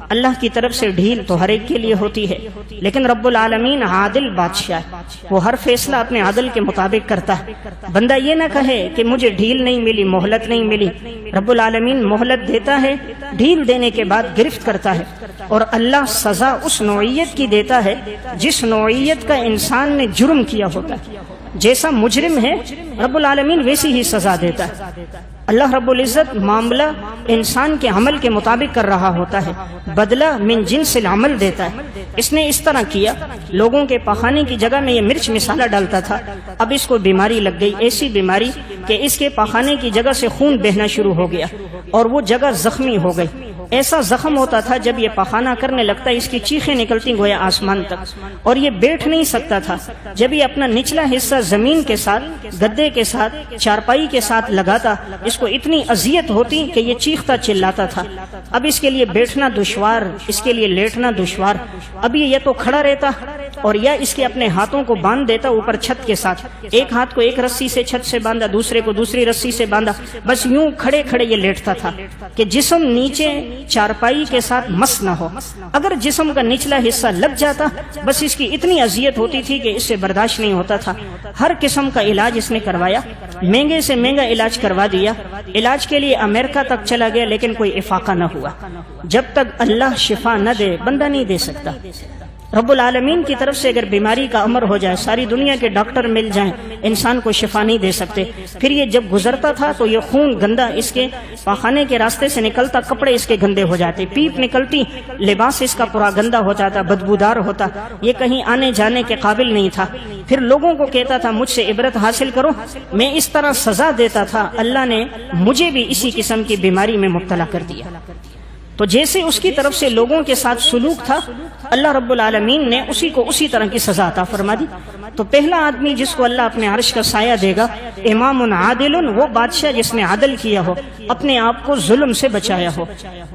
اللہ کی طرف سے ڈھیل تو ہر ایک کے لیے ہوتی ہے، لیکن رب العالمین عادل بادشاہ ہے، وہ ہر فیصلہ اپنے عدل کے مطابق کرتا ہے۔ بندہ یہ نہ کہے کہ مجھے ڈھیل نہیں ملی، مہلت نہیں ملی، رب العالمین مہلت دیتا ہے، ڈھیل دینے کے بعد گرفت کرتا ہے، اور اللہ سزا اس نوعیت کی دیتا ہے جس نوعیت کا انسان نے جرم کیا ہوتا ہے۔ جیسا مجرم ہے رب العالمین ویسی ہی سزا دیتا ہے۔ اللہ رب العزت معاملہ انسان کے عمل کے مطابق کر رہا ہوتا ہے، بدلہ من جنس العمل دیتا ہے۔ اس نے اس طرح کیا، لوگوں کے پخانے کی جگہ میں یہ مرچ مسالہ ڈالتا تھا، اب اس کو بیماری لگ گئی، ایسی بیماری کہ اس کے پخانے کی جگہ سے خون بہنا شروع ہو گیا اور وہ جگہ زخمی ہو گئی۔ ایسا زخم ہوتا تھا جب یہ پخانہ کرنے لگتا اس کی چیخیں نکلتی گویا آسمان تک، اور یہ بیٹھ نہیں سکتا تھا۔ جب یہ اپنا نچلا حصہ زمین کے ساتھ، گدے کے ساتھ، چارپائی کے ساتھ لگاتا، اس کو اتنی اذیت ہوتی کہ یہ چیختا چلاتا تھا۔ اب اس کے لیے بیٹھنا دشوار، اس کے لیے لیٹنا دشوار۔ اب یہ یا تو کھڑا رہتا اور یا اس کے اپنے ہاتھوں کو باندھ دیتا اوپر چھت کے ساتھ، ایک ہاتھ کو ایک رسی سے چھت سے باندھا، دوسرے کو دوسری رسی سے باندھا، بس یوں کھڑے کھڑے یہ لیٹتا تھا کہ جسم نیچے چارپائی کے ساتھ مس نہ ہو۔ اگر جسم کا نچلا حصہ لگ جاتا بس اس کی اتنی اذیت ہوتی تھی کہ اس سے برداشت نہیں ہوتا تھا۔ ہر قسم کا علاج اس نے کروایا، مہنگے سے مہنگا علاج کروا دیا، علاج کے لیے امریکہ تک چلا گیا لیکن کوئی افاقہ نہ ہوا۔ جب تک اللہ شفا نہ دے بندہ نہیں دے سکتا۔ رب العالمین کی طرف سے اگر بیماری کا امر ہو جائے، ساری دنیا کے ڈاکٹر مل جائیں، انسان کو شفا نہیں دے سکتے۔ پھر یہ جب گزرتا تھا تو یہ خون گندا اس کے پاخانے کے راستے سے نکلتا، کپڑے اس کے گندے ہو جاتے، پیپ نکلتی، لباس اس کا پورا گندا ہو جاتا، بدبودار ہوتا، یہ کہیں آنے جانے کے قابل نہیں تھا۔ پھر لوگوں کو کہتا تھا مجھ سے عبرت حاصل کرو، میں اس طرح سزا دیتا تھا، اللہ نے مجھے بھی اسی قسم کی بیماری میں مبتلا کر دیا۔ تو جیسے اس کی طرف سے لوگوں کے ساتھ سلوک تھا، اللہ رب العالمین نے اسی کو اسی طرح کی سزا عطا فرما دی۔ تو پہلا آدمی جس کو اللہ اپنے عرش کا سایہ دے گا، امام عادل، وہ بادشاہ جس نے عدل کیا ہو، اپنے آپ کو ظلم سے بچایا ہو۔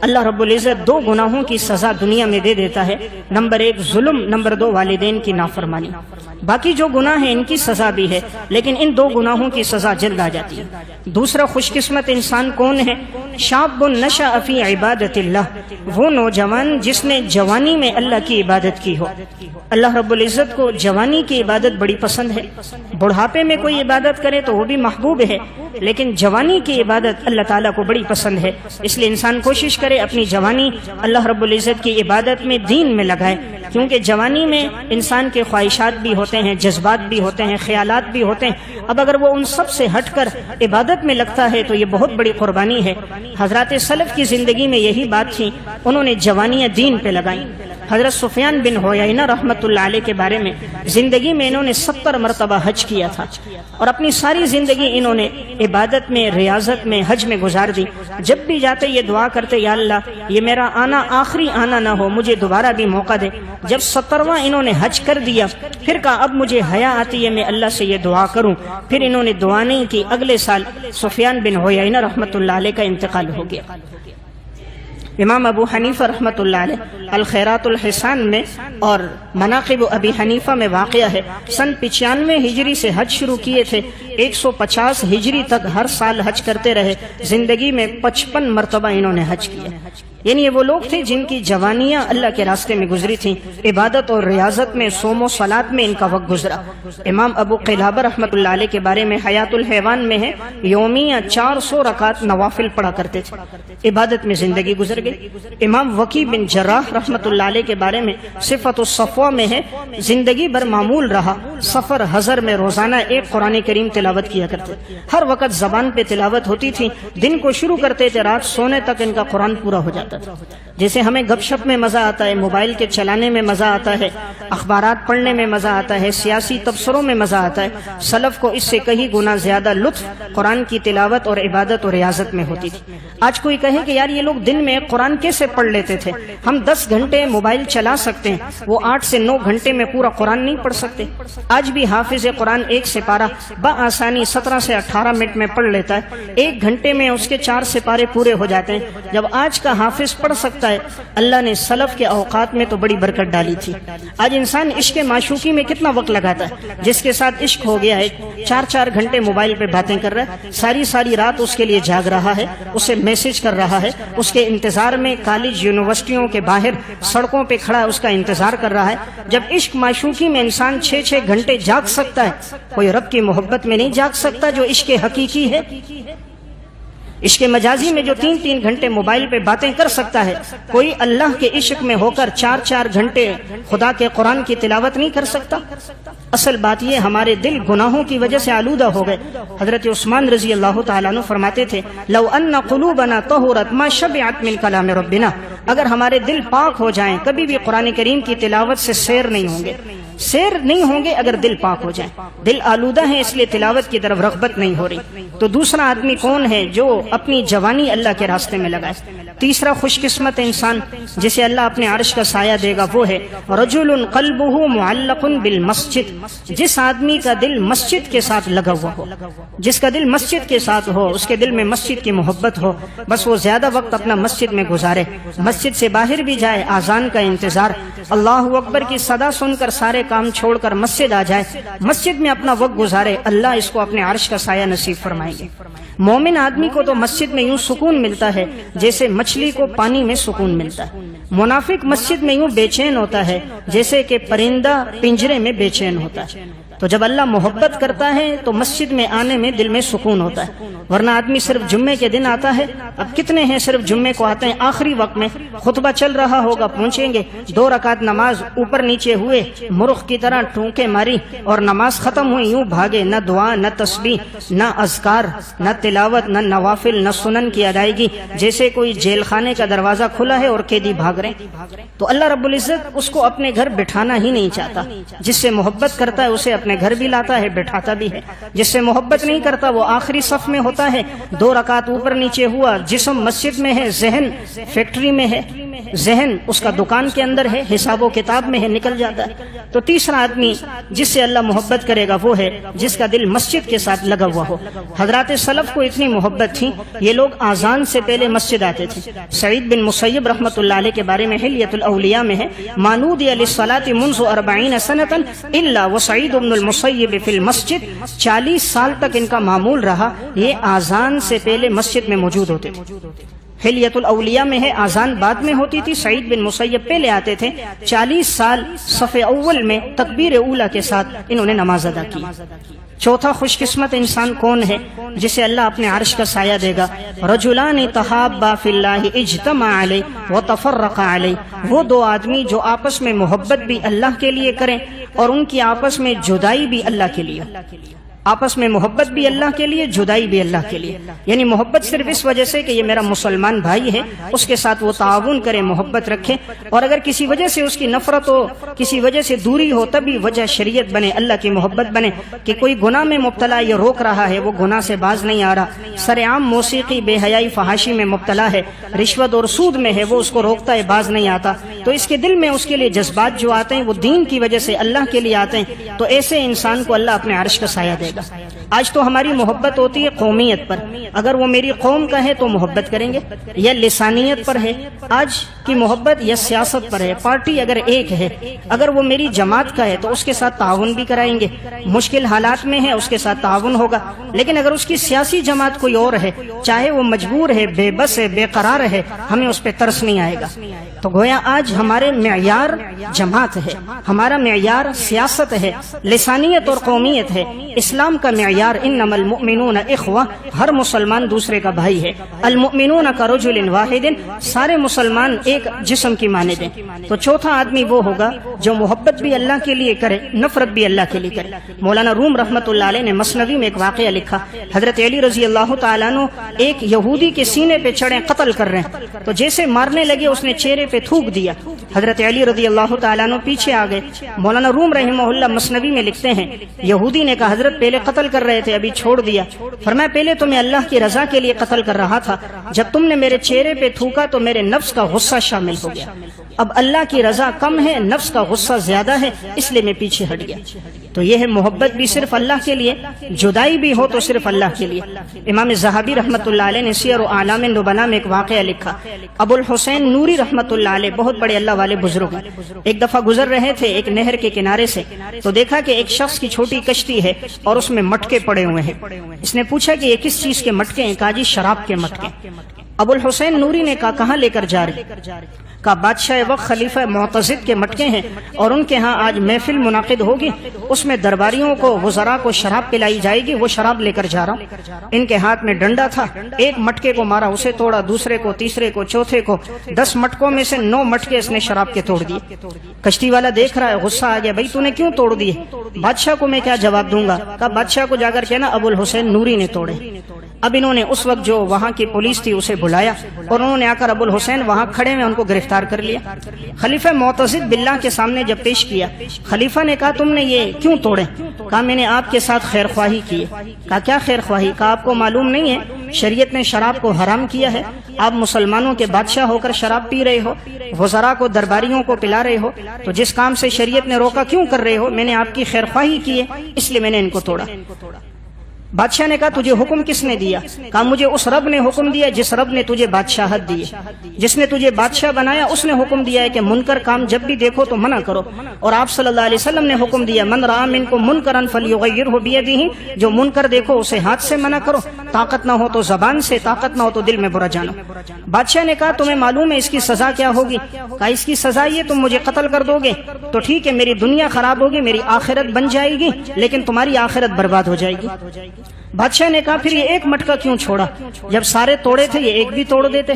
اللہ رب العزت دو گناہوں کی سزا دنیا میں دے دیتا ہے، نمبر ایک ظلم، نمبر دو والدین کی نافرمانی۔ باقی جو گناہ ہیں ان کی سزا بھی ہے، لیکن ان دو گناہوں کی سزا جلد آ جاتی ہے۔ دوسرا خوش قسمت انسان کون ہے؟ شاب نشأ فی عبادت اللہ، وہ نوجوان جس نے جوانی میں اللہ کی عبادت کی ہو۔ اللہ رب العزت کو جوانی کی عبادت بڑی پسند ہے، بڑھاپے میں کوئی عبادت کرے تو وہ بھی محبوب ہے، لیکن جوانی کی عبادت اللہ تعالیٰ کو بڑی پسند ہے۔ اس لیے انسان کوشش کرے اپنی جوانی اللہ رب العزت کی عبادت میں، دین میں لگائے، کیونکہ جوانی میں انسان کے خواہشات بھی ہوتے ہیں، جذبات بھی ہوتے ہیں، خیالات بھی ہوتے ہیں۔ اب اگر وہ ان سب سے ہٹ کر عبادت میں لگتا ہے تو یہ بہت بڑی قربانی ہے۔ حضرات سلف کی زندگی میں یہی بات تھی، انہوں نے جوانیاں دین پہ لگائیں۔ حضرت سفیان بن حیینہ رحمۃ اللہ علیہ کے بارے میں، زندگی میں انہوں نے 70 مرتبہ حج کیا تھا، اور اپنی ساری زندگی انہوں نے عبادت میں، ریاضت میں، حج میں گزار دی۔ جب بھی جاتے یہ دعا کرتے، یا اللہ یہ میرا آنا آخری آنا نہ ہو، مجھے دوبارہ بھی موقع دے۔ جب 70واں انہوں نے حج کر دیا، پھر کہا اب مجھے حیا آتی ہے میں اللہ سے یہ دعا کروں، پھر انہوں نے دعا نہیں کی۔ اگلے سال سفیان بن حیینہ رحمۃ اللہ علیہ کا انتقال ہو گیا۔ امام ابو حنیفہ رحمۃ اللہ علیہ الخیرات الحسان میں اور مناقب ابی حنیفہ میں واقعہ ہے، سن 95 ہجری سے حج شروع کیے تھے، 150 ہجری تک ہر سال حج کرتے رہے، زندگی میں 55 مرتبہ انہوں نے حج کیا۔ یعنی یہ وہ لوگ تھے جن کی جوانیاں اللہ کے راستے میں گزری تھیں، عبادت اور ریاضت میں، صوم و صلاۃ میں ان کا وقت گزرا۔ امام ابو قلابہ رحمۃ اللہ علیہ کے بارے میں حیات الحیوان میں ہے، یومیہ 400 رکعت نوافل پڑھا کرتے تھے، عبادت میں زندگی گزر گئی۔ امام وکی بن جراح رحمۃ اللہ علیہ کے بارے میں صفت الصفوہ میں ہے، زندگی بھر معمول رہا، سفر حضر میں روزانہ ایک قرآن کریم تلاوت کیا کرتے، ہر وقت زبان پہ تلاوت ہوتی تھی، دن کو شروع کرتے تھے، رات سونے تک ان کا قرآن پورا ہو جاتا تھا۔ جیسے ہمیں گپ شپ میں مزہ آتا ہے، موبائل کے چلانے میں مزہ آتا ہے، اخبارات پڑھنے میں مزہ آتا ہے، سیاسی تبصروں میں مزہ آتا ہے، سلف کو اس سے کئی گنا زیادہ لطف قرآن کی تلاوت اور عبادت اور ریاضت میں ہوتی تھی۔ آج کوئی کہے کہ یار یہ لوگ دن میں قرآن کیسے پڑھ لیتے تھے، ہم 10 گھنٹے موبائل چلا سکتے ہیں، وہ 8 سے 9 گھنٹے میں پورا قرآن نہیں پڑھ سکتے۔ آج بھی حافظ قرآن ایک سپارہ بآسانی 17 سے 18 منٹ میں پڑھ لیتا ہے، 1 گھنٹے میں اس کے 4 سپارے پورے ہو جاتے ہیں۔ جب آج کا حافظ پڑھ سکتا ہے، اللہ نے سلف کے اوقات میں تو بڑی برکت ڈالی تھی۔ آج انسان عشق معشوقی میں کتنا وقت لگاتا ہے، جس کے ساتھ عشق ہو گیا ہے 4 گھنٹے موبائل پہ باتیں کر رہا ہے، ساری رات اس کے لیے جاگ رہا ہے، اسے میسج کر رہا ہے، اس کے انتظار میں کالج یونیورسٹیوں کے باہر سڑکوں پہ کھڑا اس کا انتظار کر رہا ہے۔ جب عشق معشوقی میں انسان 6 گھنٹے جاگ سکتا ہے، کوئی رب کی محبت میں نہیں جاگ سکتا جو عشق حقیقی ہے؟ عشق مجازی میں جو 3 گھنٹے موبائل پہ باتیں کر سکتا ہے، کوئی اللہ کے عشق میں ہو کر 4 گھنٹے خدا کے قرآن کی تلاوت نہیں کر سکتا؟ اصل بات یہ ہمارے دل گناہوں کی وجہ سے آلودہ ہو گئے۔ حضرت عثمان رضی اللہ تعالیٰ عنہ فرماتے تھے، لو ان قلوبنا طہرت ما شبعت من کلام ربنا، اگر ہمارے دل پاک ہو جائیں کبھی بھی قرآن کریم کی تلاوت سے سیر نہیں ہوں گے اگر دل پاک ہو جائیں۔ دل آلودہ ہے اس لیے تلاوت کی طرف رغبت نہیں ہو رہی۔ تو دوسرا آدمی کون ہے جو اپنی جوانی اللہ کے راستے میں لگائے؟ تیسرا خوش قسمت انسان جسے اللہ اپنے عرش کا سایہ دے گا وہ ہے رجل قلبہ معلق بالمسجد، جس آدمی کا دل مسجد کے ساتھ لگا ہوا ہو، جس کا دل مسجد کے ساتھ ہو، اس کے دل میں مسجد کی محبت ہو، بس وہ زیادہ وقت اپنا مسجد میں گزارے، مسجد سے باہر بھی جائے، اذان کا انتظار، اللہ اکبر کی صدا سن کر سارے کام چھوڑ کر مسجد آ جائے، مسجد میں اپنا وقت گزارے، اللہ اس کو اپنے عرش کا سایہ نصیب فرمائیں گے۔ مومن آدمی کو تو مسجد میں یوں سکون ملتا ہے جیسے مچھلی کو پانی میں سکون ملتا ہے۔ منافق مسجد میں یوں بے چین ہوتا ہے جیسے کہ پرندہ پنجرے میں بے چین ہوتا ہے۔ تو جب اللہ محبت کرتا ہے تو مسجد میں آنے میں دل میں سکون ہوتا ہے، ورنہ آدمی صرف جمعے کے دن آتا ہے۔ اب کتنے ہیں صرف جمعے کو آتے ہیں، آخری وقت میں خطبہ چل رہا ہوگا پہنچیں گے، 2 رکعت نماز اوپر نیچے ہوئے، مرغ کی طرح ٹونکے ماری اور نماز ختم ہوئی، یوں بھاگے، نہ دعا نہ تسبیح نہ اذکار نہ تلاوت نہ نوافل نہ سنن کی ادائیگی، جیسے کوئی جیل خانے کا دروازہ کھلا ہے اور قیدی بھاگ رہے ہیں۔ تو اللہ رب العزت اس کو اپنے گھر بٹھانا ہی نہیں چاہتا۔ جس سے محبت کرتا ہے اسے اپنے گھر بھی لاتا ہے، بٹھاتا بھی ہے۔ جس سے محبت نہیں کرتا وہ آخری صف میں ہوتا ہے، 2 رکعت اوپر نیچے ہوا، جسم مسجد میں ہے، ذہن فیکٹری میں ہے، ذہن اس کا دکان کے اندر ہے، حساب و کتاب میں ہے، نکل جاتا ہے۔ تو تیسرا آدمی جس سے اللہ محبت کرے گا وہ ہے جس کا دل مسجد کے ساتھ لگا ہوا ہو۔ حضرات سلف کو اتنی محبت تھی، یہ لوگ اذان سے پہلے مسجد آتے تھے۔ سعید بن مسیب رحمۃ اللہ علیہ کے بارے میں حلیۃ الاولیاء میں ہے، مانودی للصلاۃ منذ 40 سنۃ الا وسعید بن المسیب فی المسجد، 40 سال تک ان کا معمول رہا، یہ اذان سے پہلے مسجد میں موجود ہوتے تھے۔ حلیۃ الاولیاء میں ہے اذان بعد میں ہوتی تھی، سعید بن مسیب پہلے آتے تھے، 40 سال صف اول میں تکبیر اولیٰ کے ساتھ انہوں نے نماز ادا کی۔ چوتھا خوش قسمت انسان کون ہے جسے اللہ اپنے عرش کا سایہ دے گا؟ رجلان تحابا فی اللہ اجتمع علیہ وتفرقا علیہ، وہ 2 آدمی جو آپس میں محبت بھی اللہ کے لیے کریں اور ان کی آپس میں جدائی بھی اللہ کے لیے، آپس میں محبت بھی اللہ کے لیے، جدائی بھی اللہ کے لیے۔ یعنی محبت صرف اس وجہ سے کہ یہ میرا مسلمان بھائی ہے، اس کے ساتھ وہ تعاون کرے، محبت رکھے، اور اگر کسی وجہ سے اس کی نفرت ہو، کسی وجہ سے دوری ہو، تبھی وجہ شریعت بنے، اللہ کی محبت بنے۔ کہ کوئی گناہ میں مبتلا یہ روک رہا ہے، وہ گناہ سے باز نہیں آ رہا، سر عام موسیقی، بے حیائی، فحاشی میں مبتلا ہے، رشوت اور سود میں ہے، وہ اس کو روکتا ہے، باز نہیں آتا، تو اس کے دل میں اس کے لیے جذبات جو آتے ہیں وہ دین کی وجہ سے اللہ کے لیے آتے ہیں، تو ایسے انسان کو اللہ اپنے عرش کا سایہ دے گا۔ آج تو ہماری محبت ہوتی ہے قومیت پر، اگر وہ میری قوم کا ہے تو محبت کریں گے، یا لسانیت پر ہے، آج کی محبت یا سیاست پر ہے، پارٹی اگر ایک ہے، اگر وہ میری جماعت کا ہے تو اس کے ساتھ تعاون بھی کرائیں گے، مشکل حالات میں ہے اس کے ساتھ تعاون ہوگا، لیکن اگر اس کی سیاسی جماعت کوئی اور ہے، چاہے وہ مجبور ہے، بے بس ہے، بے قرار ہے، ہمیں اس پہ ترس نہیں آئے گا۔ تو گویا آج ہمارے معیار جماعت ہے، ہمارا معیار سیاست ہے، لسانیت اور قومیت ہے، اسلام کا معیار یار انما المؤمنون اخوہ، ہر مسلمان دوسرے کا بھائی ہے. المؤمنون کرجل واحد، سارے مسلمان ایک جسم کی مانند ہیں. تو چوتھا آدمی وہ ہوگا جو محبت بھی اللہ کے لیے کرے، نفرت بھی اللہ کے لیے کرے. مولانا روم رحمۃ اللہ علیہ نے مثنوی میں ایک واقعہ لکھا. حضرت علی رضی اللہ تعالیٰ عنہ ایک یہودی کے سینے پہ چڑھے قتل کر رہے ہیں، تو جیسے مارنے لگے اس نے چہرے پہ تھوک دیا. حضرت علی رضی اللہ تعالیٰ عنہ پیچھے آ گئے. مولانا روم رحمہ اللہ مثنوی میں لکھتے ہیں یہودی نے کہا حضرت پہلے قتل کر رہے تھے ابھی چھوڑ دیا. فرمایا پہلے تو میں اللہ کی رضا کے لیے قتل کر رہا تھا، جب تم نے میرے چہرے پہ تھوکا تو میرے نفس کا غصہ شامل ہو گیا. اب اللہ کی رضا کم ہے، نفس کا غصہ زیادہ ہے، اس لیے میں پیچھے ہٹ گیا. تو یہ ہے محبت بھی صرف اللہ کے لیے، جدائی بھی ہو تو صرف اللہ کے لیے. امام ذہبی رحمۃ اللہ علیہ نے سیر و اعلام النبلاء میں ایک واقعہ لکھا. ابو الحسین نوری رحمۃ اللہ علیہ بہت بڑے اللہ والے بزرگ ہیں. ایک دفعہ گزر رہے تھے ایک نہر کے کنارے سے، تو دیکھا کہ ایک شخص کی چھوٹی کشتی ہے اور اس میں مٹکے پڑے ہوئے ہیں. اس نے پوچھا کہ یہ کس چیز کے مٹکے ہیں؟ کہا جی شراب کے مٹکے. ابو الحسین نوری نے کہا کہاں لے کر جا رہے؟ کہا بادشاہ وقت خلیفہ معتضد کے مٹکے ہیں اور ان کے ہاں آج محفل منعقد ہوگی، اس میں درباریوں کو وزراء کو شراب پلائی جائے گی، وہ شراب لے کر جا رہا ہوں. ان کے ہاتھ میں ڈنڈا تھا، ایک مٹکے کو مارا اسے توڑا، دوسرے کو، تیسرے کو، چوتھے کو. 10 مٹکوں میں سے 9 مٹکے اس نے شراب کے توڑ دیے. کشتی والا دیکھ رہا ہے، غصہ آ گیا، بھائی تو نے کیوں توڑ دیے؟ بادشاہ کو میں کیا جواب دوں گا؟ کہا بادشاہ کو جا کر کہنا ابو الحسین نوری نے توڑے. اب انہوں نے اس وقت جو وہاں کی پولیس تھی اسے بلایا اور انہوں نے آ کر ابو الحسین وہاں کھڑے میں ان کو گرفتار کر لیا. خلیفہ معتضد باللہ کے سامنے جب پیش کیا، خلیفہ نے کہا تم نے یہ کیوں توڑے؟ کہا میں نے آپ کے ساتھ خیر خواہی کی ہے. کہا کیا خیر خواہی؟ کہا آپ کو معلوم نہیں ہے شریعت نے شراب کو حرام کیا ہے، آپ مسلمانوں کے بادشاہ ہو کر شراب پی رہے ہو، وزراء کو درباریوں کو پلا رہے ہو، تو جس کام سے شریعت نے روکا کیوں کر رہے ہو؟ میں نے آپ کی خیر خواہی کی ہے اس لیے میں نے ان کو توڑا. بادشاہ نے کہا تجھے حکم کس نے دیا؟ کہا مجھے اس رب نے حکم دیا جس رب نے تجھے بادشاہت دی، جس نے تجھے بادشاہ بنایا اس نے حکم دیا ہے کہ منکر کام جب بھی دیکھو تو منع کرو. اور آپ صلی اللہ علیہ وسلم نے حکم دیا من رأى منکم منکرا فلیغیرہ بیدہ، جو منکر دیکھو اسے ہاتھ سے منع کرو، طاقت نہ ہو تو زبان سے، طاقت نہ ہو تو دل میں برا جانو. بادشاہ نے کہا تمہیں معلوم ہے اس کی سزا کیا ہوگی؟ کہا اس کی سزا یہ تم مجھے قتل کر دو گے تو ٹھیک ہے میری دنیا خراب ہوگی، میری آخرت بن جائے گی، لیکن تمہاری آخرت برباد ہو جائے گی. بادشاہ نے کہا پھر یہ ایک مٹکا کیوں چھوڑا؟ جب سارے توڑے تھے یہ ایک بھی توڑ دیتے.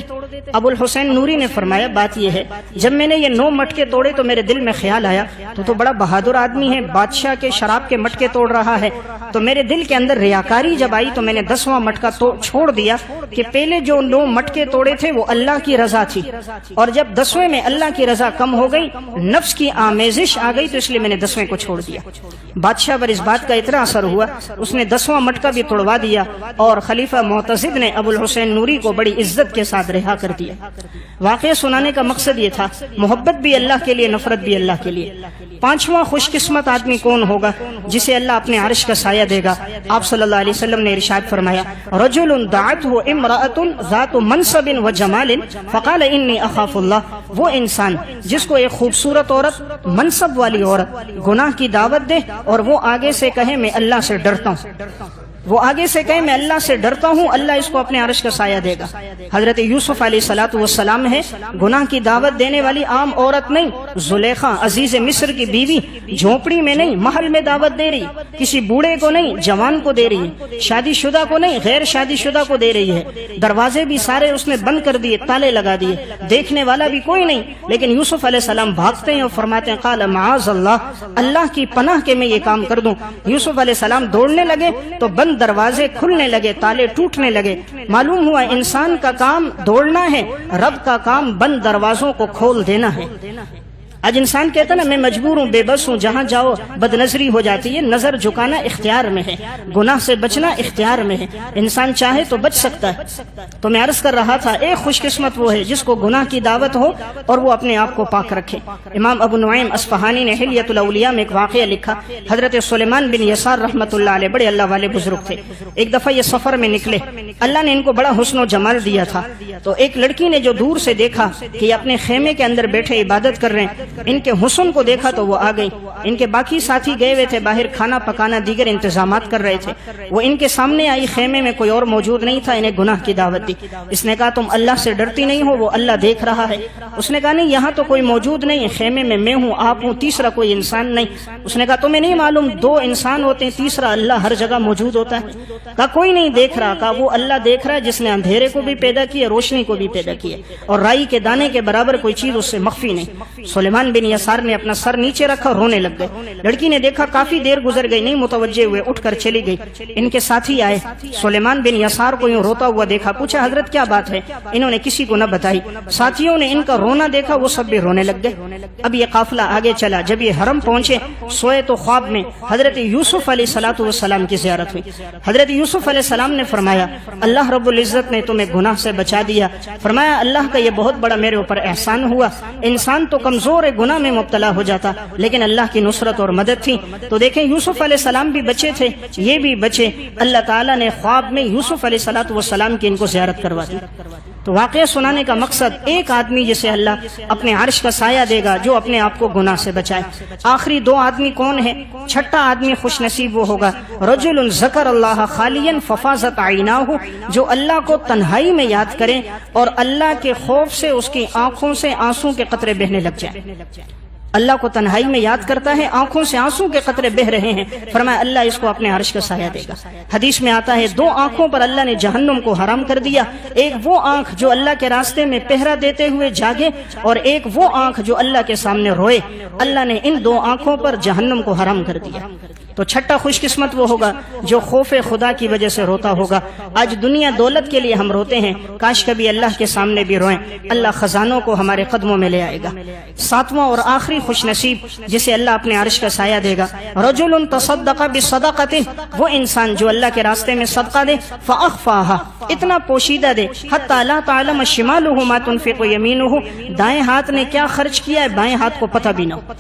ابو الحسین نوری نے فرمایا بات یہ ہے جب میں نے یہ 9 مٹکے توڑے تو میرے دل میں خیال آیا تو بڑا بہادر آدمی ہے، بادشاہ کے شراب کے مٹکے توڑ رہا ہے. تو میرے دل کے اندر ریاکاری جب آئی تو میں نے 10واں مٹکا چھوڑ دیا کہ پہلے جو 9 مٹکے توڑے تھے وہ اللہ کی رضا تھی، اور جب 10ویں میں اللہ کی رضا کم ہو گئی، نفس کی آمیزش آ گئی، تو اس لیے میں نے 10ویں کو چھوڑ دیا. بادشاہ پر اس بات کا اتنا اثر ہوا اس نے 10واں مٹکا بھی توڑوا دیا اور خلیفہ معتضد نے ابو الحسین نوری کو بڑی عزت کے ساتھ رہا کر دیا. واقعہ سنانے کا مقصد یہ تھا محبت بھی اللہ کے لیے، نفرت بھی اللہ کے لیے. 5واں خوش قسمت آدمی کون ہوگا جسے اللہ اپنے عرش کا سایہ دے گا؟ آپ صلی اللہ علیہ وسلم نے ارشاد فرمایا رجل دعته امرأة ذات منصب وجمال فقال انی اخاف اللہ. وہ انسان جس کو ایک خوبصورت عورت، منصب والی عورت گناہ کی دعوت دے اور وہ آگے سے کہے میں اللہ سے ڈرتا ہوں، وہ آگے سے کہے میں اللہ سے ڈرتا ہوں، اللہ اس کو اپنے عرش کا سایہ دے گا. حضرت یوسف علیہ الصلوۃ والسلام ہے، گناہ کی دعوت دینے والی عام عورت نہیں، زلیخا عزیز مصر کی بیوی جھونپڑی میں نہیں محل میں دعوت دے رہی، کسی بوڑھے کو نہیں جوان کو دے رہی ہے، شادی شدہ کو نہیں غیر شادی شدہ کو دے رہی ہے. دروازے بھی سارے اس نے بند کر دیے، تالے لگا دیے، دیکھنے والا بھی کوئی نہیں. لیکن یوسف علیہ السلام بھاگتے ہیں اور فرماتے ہیں قال معاذ اللہ، اللہ کی پناہ کے میں یہ کام کر دوں. یوسف علیہ السلام دوڑنے لگے تو بند دروازے کھلنے لگے، تالے ٹوٹنے لگے. معلوم ہوا انسان کا کام دوڑنا ہے، رب کا کام بند دروازوں کو کھول دینا ہے. آج انسان کہتا ہے نا میں مجبور ہوں، بے بس ہوں، جہاں جاؤ بد نظری ہو جاتی ہے. نظر جھکانا اختیار میں ہے، گناہ سے بچنا اختیار میں ہے. انسان چاہے تو بچ سکتا ہے. تو میں عرض کر رہا تھا ایک خوش قسمت وہ ہے جس کو گناہ کی دعوت ہو اور وہ اپنے آپ کو پاک رکھے. امام ابو نعیم اصفہانی نے حلیۃ الاولیاء میں ایک واقعہ لکھا. حضرت سلیمان بن یسار رحمۃ اللہ علیہ بڑے اللہ والے بزرگ تھے. ایک دفعہ یہ سفر میں نکلے، اللہ نے ان کو بڑا حسن و جمال دیا تھا. تو ایک لڑکی نے جو دور سے دیکھا کہ یہ اپنے خیمے کے اندر بیٹھے عبادت کر رہے ہیں ان کے حسن کو دیکھا تو وہ آ گئی. ان کے باقی ساتھی گئے ہوئے تھے باہر کھانا پکانا دیگر انتظامات کر رہے تھے. وہ ان کے سامنے آئی, خیمے میں کوئی اور موجود نہیں تھا, انہیں گناہ کی دعوت دی. اس نے کہا تم اللہ سے ڈرتی نہیں ہو, وہ اللہ دیکھ رہا ہے. اس نے کہا نہیں, یہاں تو کوئی موجود نہیں, خیمے میں ہوں, آپ ہوں, تیسرا کوئی انسان نہیں. اس نے کہا تمہیں نہیں معلوم دو انسان ہوتے ہیں, تیسرا اللہ ہر جگہ موجود ہوتا ہے. کہا کوئی نہیں دیکھ رہا. کہا وہ اللہ دیکھ رہا ہے جس نے اندھیرے کو بھی پیدا کیا, روشنی کو بھی پیدا کیا, اور رائی کے دانے کے برابر کوئی چیز اس سے مخفی نہیں. سلیمان بن یسار نے اپنا سر نیچے رکھا, رونے لگ گئے. لڑکی نے دیکھا کافی دیر گزر گئی, نہیں متوجہ ہوئے, اٹھ کر چلی گئی. ان کے ساتھی آئے, سلیمان بن یسار کو یوں روتا ہوا دیکھا, پوچھا حضرت کیا بات ہے؟ انہوں نے کسی کو نہ بتائی. ساتھیوں نے ان کا رونا دیکھا, وہ سب بھی رونے لگ گئے. اب یہ قافلہ آگے چلا. جب یہ حرم پہنچے, سوئے تو خواب میں حضرت یوسف علیہ الصلوۃ والسلام کی زیارت ہوئی. حضرت یوسف علیہ السلام نے فرمایا اللہ رب العزت نے تمہیں گناہ سے بچا دیا. فرمایا اللہ کا یہ بہت بڑا میرے اوپر احسان ہوا. انسان تو کمزور ہے, گناہ میں مبتلا ہو جاتا, لیکن اللہ کی نصرت اور مدد تھی. تو دیکھیں یوسف علیہ السلام بھی بچے تھے, یہ بھی بچے. اللہ تعالیٰ نے خواب میں یوسف علیہ الصلوۃ والسلام کی ان کو زیارت کروا دی. تو واقعہ سنانے کا مقصد ایک آدمی جسے اللہ اپنے عرش کا سایہ دے گا جو اپنے آپ کو گناہ سے بچائے. آخری دو آدمی کون ہے؟ چھٹا آدمی خوش نصیب وہ ہوگا رجل ذکر اللہ خالیا ففاضت عیناہ, جو اللہ کو تنہائی میں یاد کرے اور اللہ کے خوف سے اس کی آنکھوں سے آنسو کے قطرے بہنے لگ جائیں. اللہ کو تنہائی میں یاد کرتا ہے, آنکھوں سے آنسو کے قطرے بہ رہے ہیں, فرمایا اللہ اس کو اپنے عرش کا سایہ دے گا. حدیث میں آتا ہے دو آنکھوں پر اللہ نے جہنم کو حرام کر دیا. ایک وہ آنکھ جو اللہ کے راستے میں پہرا دیتے ہوئے جاگے, اور ایک وہ آنکھ جو اللہ کے سامنے روئے. اللہ نے ان دو آنکھوں پر جہنم کو حرام کر دیا. تو چھٹا خوش قسمت وہ ہوگا جو خوف خدا کی وجہ سے روتا ہوگا. آج دنیا دولت کے لیے ہم روتے ہیں, کاش کبھی اللہ کے سامنے بھی روئیں, اللہ خزانوں کو ہمارے قدموں میں لے آئے گا. ساتواں اور آخری خوش نصیب جسے اللہ اپنے عرش کا سایہ دے گا رجل تصدق بصدقۃ, وہ انسان جو اللہ کے راستے میں صدقہ دے, فاخفاها, اتنا پوشیدہ دے, حتی لا تعلم شمالہ ما تنفق یمینہ, دائیں ہاتھ نے کیا خرچ کیا ہے بائیں ہاتھ کو پتہ بھی نہ ہو.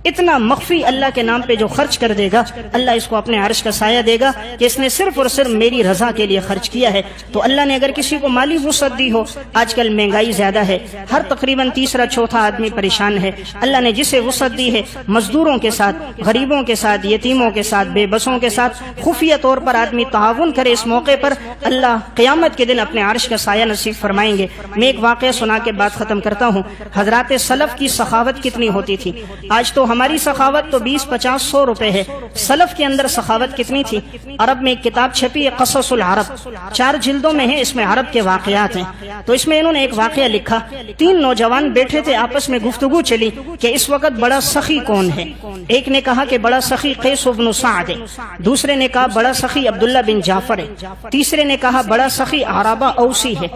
اتنا مخفی اللہ کے نام پہ جو خرچ کر دے گا, اللہ اس کو اپنے عرش کا سایہ دے گا کہ اس نے صرف اور صرف میری رضا کے لیے خرچ کیا ہے. تو اللہ نے اگر کسی کو مالی وسعت دی ہو, آج کل مہنگائی زیادہ ہے, ہر تقریباً تیسرا چوتھا آدمی پریشان ہے, اللہ نے جسے وسعت دی ہے مزدوروں کے ساتھ, غریبوں کے ساتھ, یتیموں کے ساتھ, بے بسوں کے ساتھ خفیہ طور پر آدمی تعاون کرے, اس موقع پر اللہ قیامت کے دن اپنے عرش کا سایہ نصیب فرمائیں گے. میں ایک واقعہ سنا کے بات ختم کرتا ہوں. حضرات سلف کی سخاوت کتنی ہوتی تھی. آج تو ہماری سخاوت تو 20-50-100 روپے ہے. سلف کے اندر سخاوت کتنی تھی. عرب میں ایک کتاب چھپی ہے قصص العرب, 4 جلدوں میں ہے, اس میں عرب کے واقعات ہیں. تو اس میں انہوں نے ایک واقعہ لکھا. 3 نوجوان بیٹھے تھے, آپس میں گفتگو چلی کہ اس وقت بڑا سخی کون ہے. ایک نے کہا کہ بڑا سخی قیس بن سعد ہے, دوسرے نے کہا بڑا سخی عبداللہ بن جعفر ہے, تیسرے نے کہا بڑا سخی عرابہ اوسی ہے.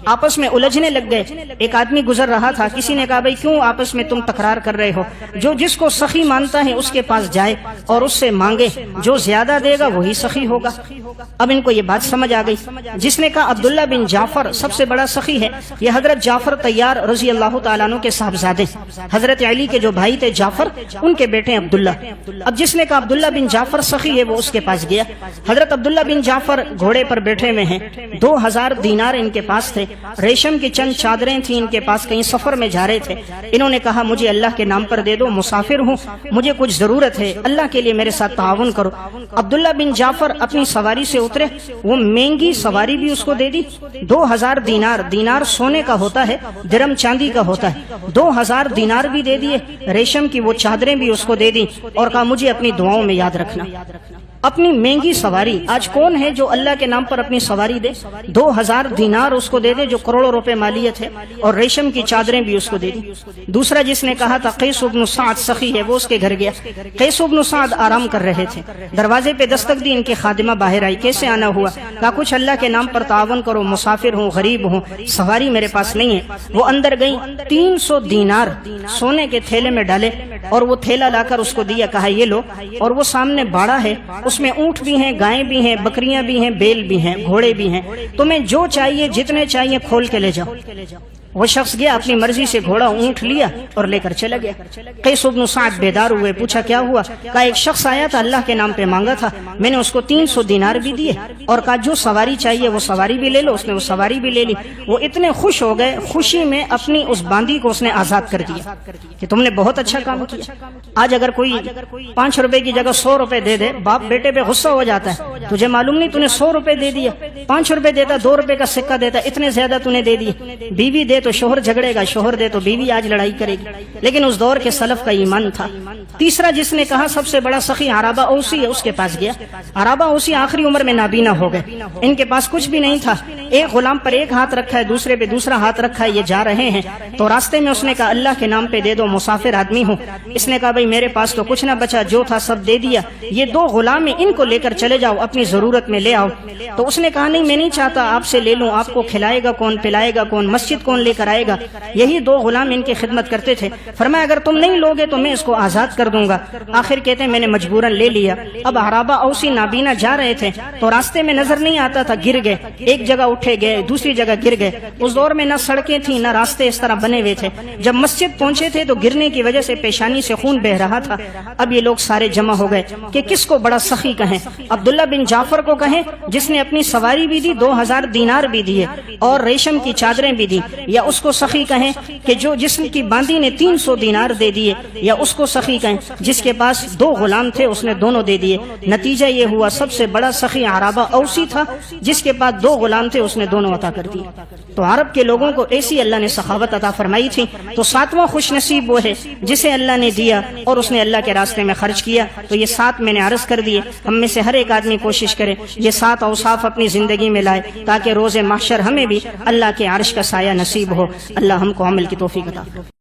آپس میں الجھنے لگ گئے. ایک آدمی گزر رہا تھا, کسی نے کہا بھائی کیوں آپس میں تم تکرار کر رہے ہو, جو جس کو سخی مانتا ہے اس کے پاس جائے اور اس سے مانگے, جو زیادہ دے گا وہی سخی ہوگا. اب ان کو یہ بات سمجھ آ گئی. جس نے کہا عبداللہ بن جعفر سب سے بڑا سخی ہے, یہ حضرت جعفر طیار رضی اللہ تعالیٰ عنہ کے صاحبزادے, حضرت علی کے جو بھائی تھے جعفر, ان کے بیٹے عبداللہ. اب جس نے کہا عبداللہ بن جعفر سخی ہے وہ اس کے پاس گیا. حضرت عبداللہ بن جعفر گھوڑے پر بیٹھے ہوئے ہیں, 2000 دینار ان کے پاس تھے, ریشم کی چند چادریں تھیں ان کے پاس, کہیں سفر میں جا رہے تھے. انہوں نے کہا مجھے اللہ کے نام پر دے دو, مسافر ہوں, مجھے کچھ ضرورت ہے, اللہ کے لیے میرے ساتھ تعاون کرو. عبداللہ بن جعفر اپنی سواری سے اترے, وہ مہنگی سواری بھی اس کو دے دی. 2000 دینار, دینار سونے کا ہوتا ہے, درم چاندی کا ہوتا ہے, 2000 دینار بھی دے دیے, ریشم کی وہ چادریں بھی اس کو دے دی, اور کہا مجھے اپنی دعاؤں میں یاد رکھنا. اپنی مہنگی سواری, آج کون ہے جو اللہ کے نام پر اپنی سواری دے, 2000 دینار اس کو دے دے جو کروڑوں روپے مالیت ہے, اور ریشم کی چادریں بھی اس کو دے دی. دوسرا جس نے کہا تھا قیس بن سعد سخی ہے, وہ اس کے گھر گیا. قیس بن سعد آرام کر رہے تھے, دروازے پہ دستک دی, ان کی خادمہ باہر آئی, کیسے آنا ہوا, کہا کچھ اللہ کے نام پر تعاون کرو, مسافر ہوں, غریب ہوں, سواری میرے پاس نہیں ہے. وہ اندر گئی, 300 دینار سونے کے تھیلے میں ڈالے, اور وہ تھیلا لا کر اس کو دیا, کہا یہ لو. اور وہ سامنے باڑا ہے, اس میں اونٹ بھی ہیں, گائیں بھی ہیں, بکریاں بھی ہیں, بیل بھی ہیں, گھوڑے بھی ہیں, تمہیں جو چاہیے جتنے چاہیے کھول کے لے جاؤ. وہ شخص گیا اپنی مرضی سے گھوڑا اونٹ لیا اور لے کر چلا گیا۔ قیس بن سعد بیدار ہوئے، پوچھا کیا ہوا؟ کہا ایک شخص آیا تھا، اللہ کے نام پہ مانگا تھا، میں نے اس کو 300 دینار بھی دیے اور کہا جو سواری چاہیے وہ سواری بھی لے لو، اس نے وہ سواری بھی لے لی۔ وہ اتنے خوش ہو گئے، خوشی میں اپنی اس باندی کو اس نے آزاد کر دیا کہ تم نے بہت اچھا کام کیا۔ آج اگر کوئی 5 روپے کی جگہ 100 روپے دے دے، باپ بیٹے پہ غصہ ہو جاتا ہے، تجھے معلوم نہیں تو نے 100 روپے دے دیا، 5 روپے دیتا 2 روپے کا سکہ دیتا، اتنے زیادہ تو نے دے دیے۔ بیوی دے تو شوہر جھگڑے گا، شوہر دے تو بیوی آج لڑائی کرے گی، لیکن اس دور کے سلف کا ایمان تھا۔ تیسرا جس نے کہا سب سے بڑا سخی عرابہ اوسی ہے، اس کے پاس گیا۔ عرابہ اوسی آخری عمر میں نابینا ہو گئے، ان کے پاس کچھ بھی نہیں تھا، ایک غلام پر ایک ہاتھ رکھا ہے، دوسرے پہ دوسرا ہاتھ رکھا ہے، یہ جا رہے ہیں تو راستے میں اس نے کہا اللہ کے نام پہ دے دو، مسافر آدمی ہوں۔ اس نے کہا بھائی میرے پاس تو کچھ نہ بچا، جو تھا سب دے دیا، یہ 2 غلام ہیں، ان کو لے کر چلے جاؤ، اپنی ضرورت میں لے آؤ۔ تو اس نے کہا نہیں میں نہیں چاہتا، آپ سے لے لوں، آپ کو کھلائے گا کون، پلائے گا کون، مسجد کون لے کر آئے گا؟ یہی 2 غلام ان کی خدمت کرتے تھے۔ فرمایا اگر تم نہیں لوگے تو میں اس کو آزاد کر دوں گا۔ آخر کہتے ہیں میں نے مجبوراً لے لیا۔ اب عرابہ اوسی نابینا جا رہے تھے تو راستے میں نظر نہیں آتا تھا، گر گئے، ایک جگہ اٹھے گئے، دوسری جگہ گر گئے۔ اس دور میں نہ سڑکیں تھیں نہ راستے اس طرح بنے ہوئے تھے۔ جب مسجد پہنچے تھے تو گرنے کی وجہ سے پیشانی سے خون بہ رہا تھا۔ اب یہ لوگ سارے جمع ہو گئے کہ کس کو بڑا سخی کہیں؟ عبداللہ بن جعفر کو کہیں جس نے اپنی سواری بھی دی، 2000 دینار بھی دیے اور ریشم کی چادریں بھی دی، یا اس کو سخی کہیں کہ جو جس کی باندی نے 300 دینار دے دیے، یا اس کو سخی کہیں جس کے پاس 2 غلام تھے اس نے دونوں دے دیے۔ نتیجہ یہ ہوا سب سے بڑا سخی عرابہ اوسی تھا، جس کے پاس 2 غلام تھے اس نے دونوں عطا کر دیے۔ تو عرب کے لوگوں کو ایسی اللہ نے سخاوت عطا فرمائی تھی۔ تو 7واں خوش نصیب وہ ہے جسے اللہ نے دیا اور اس نے اللہ کے راستے میں خرچ کیا۔ تو یہ 7 میں نے عرض کر دیے، ہم میں سے ہر ایک آدمی کوشش کرے یہ 7 اوصاف اپنی زندگی میں لائے تاکہ روز محشر ہمیں بھی اللہ کے عرش کا سایہ نصیب ہو۔ اللہ ہم کو عمل کی توفیق عطا فرمائے۔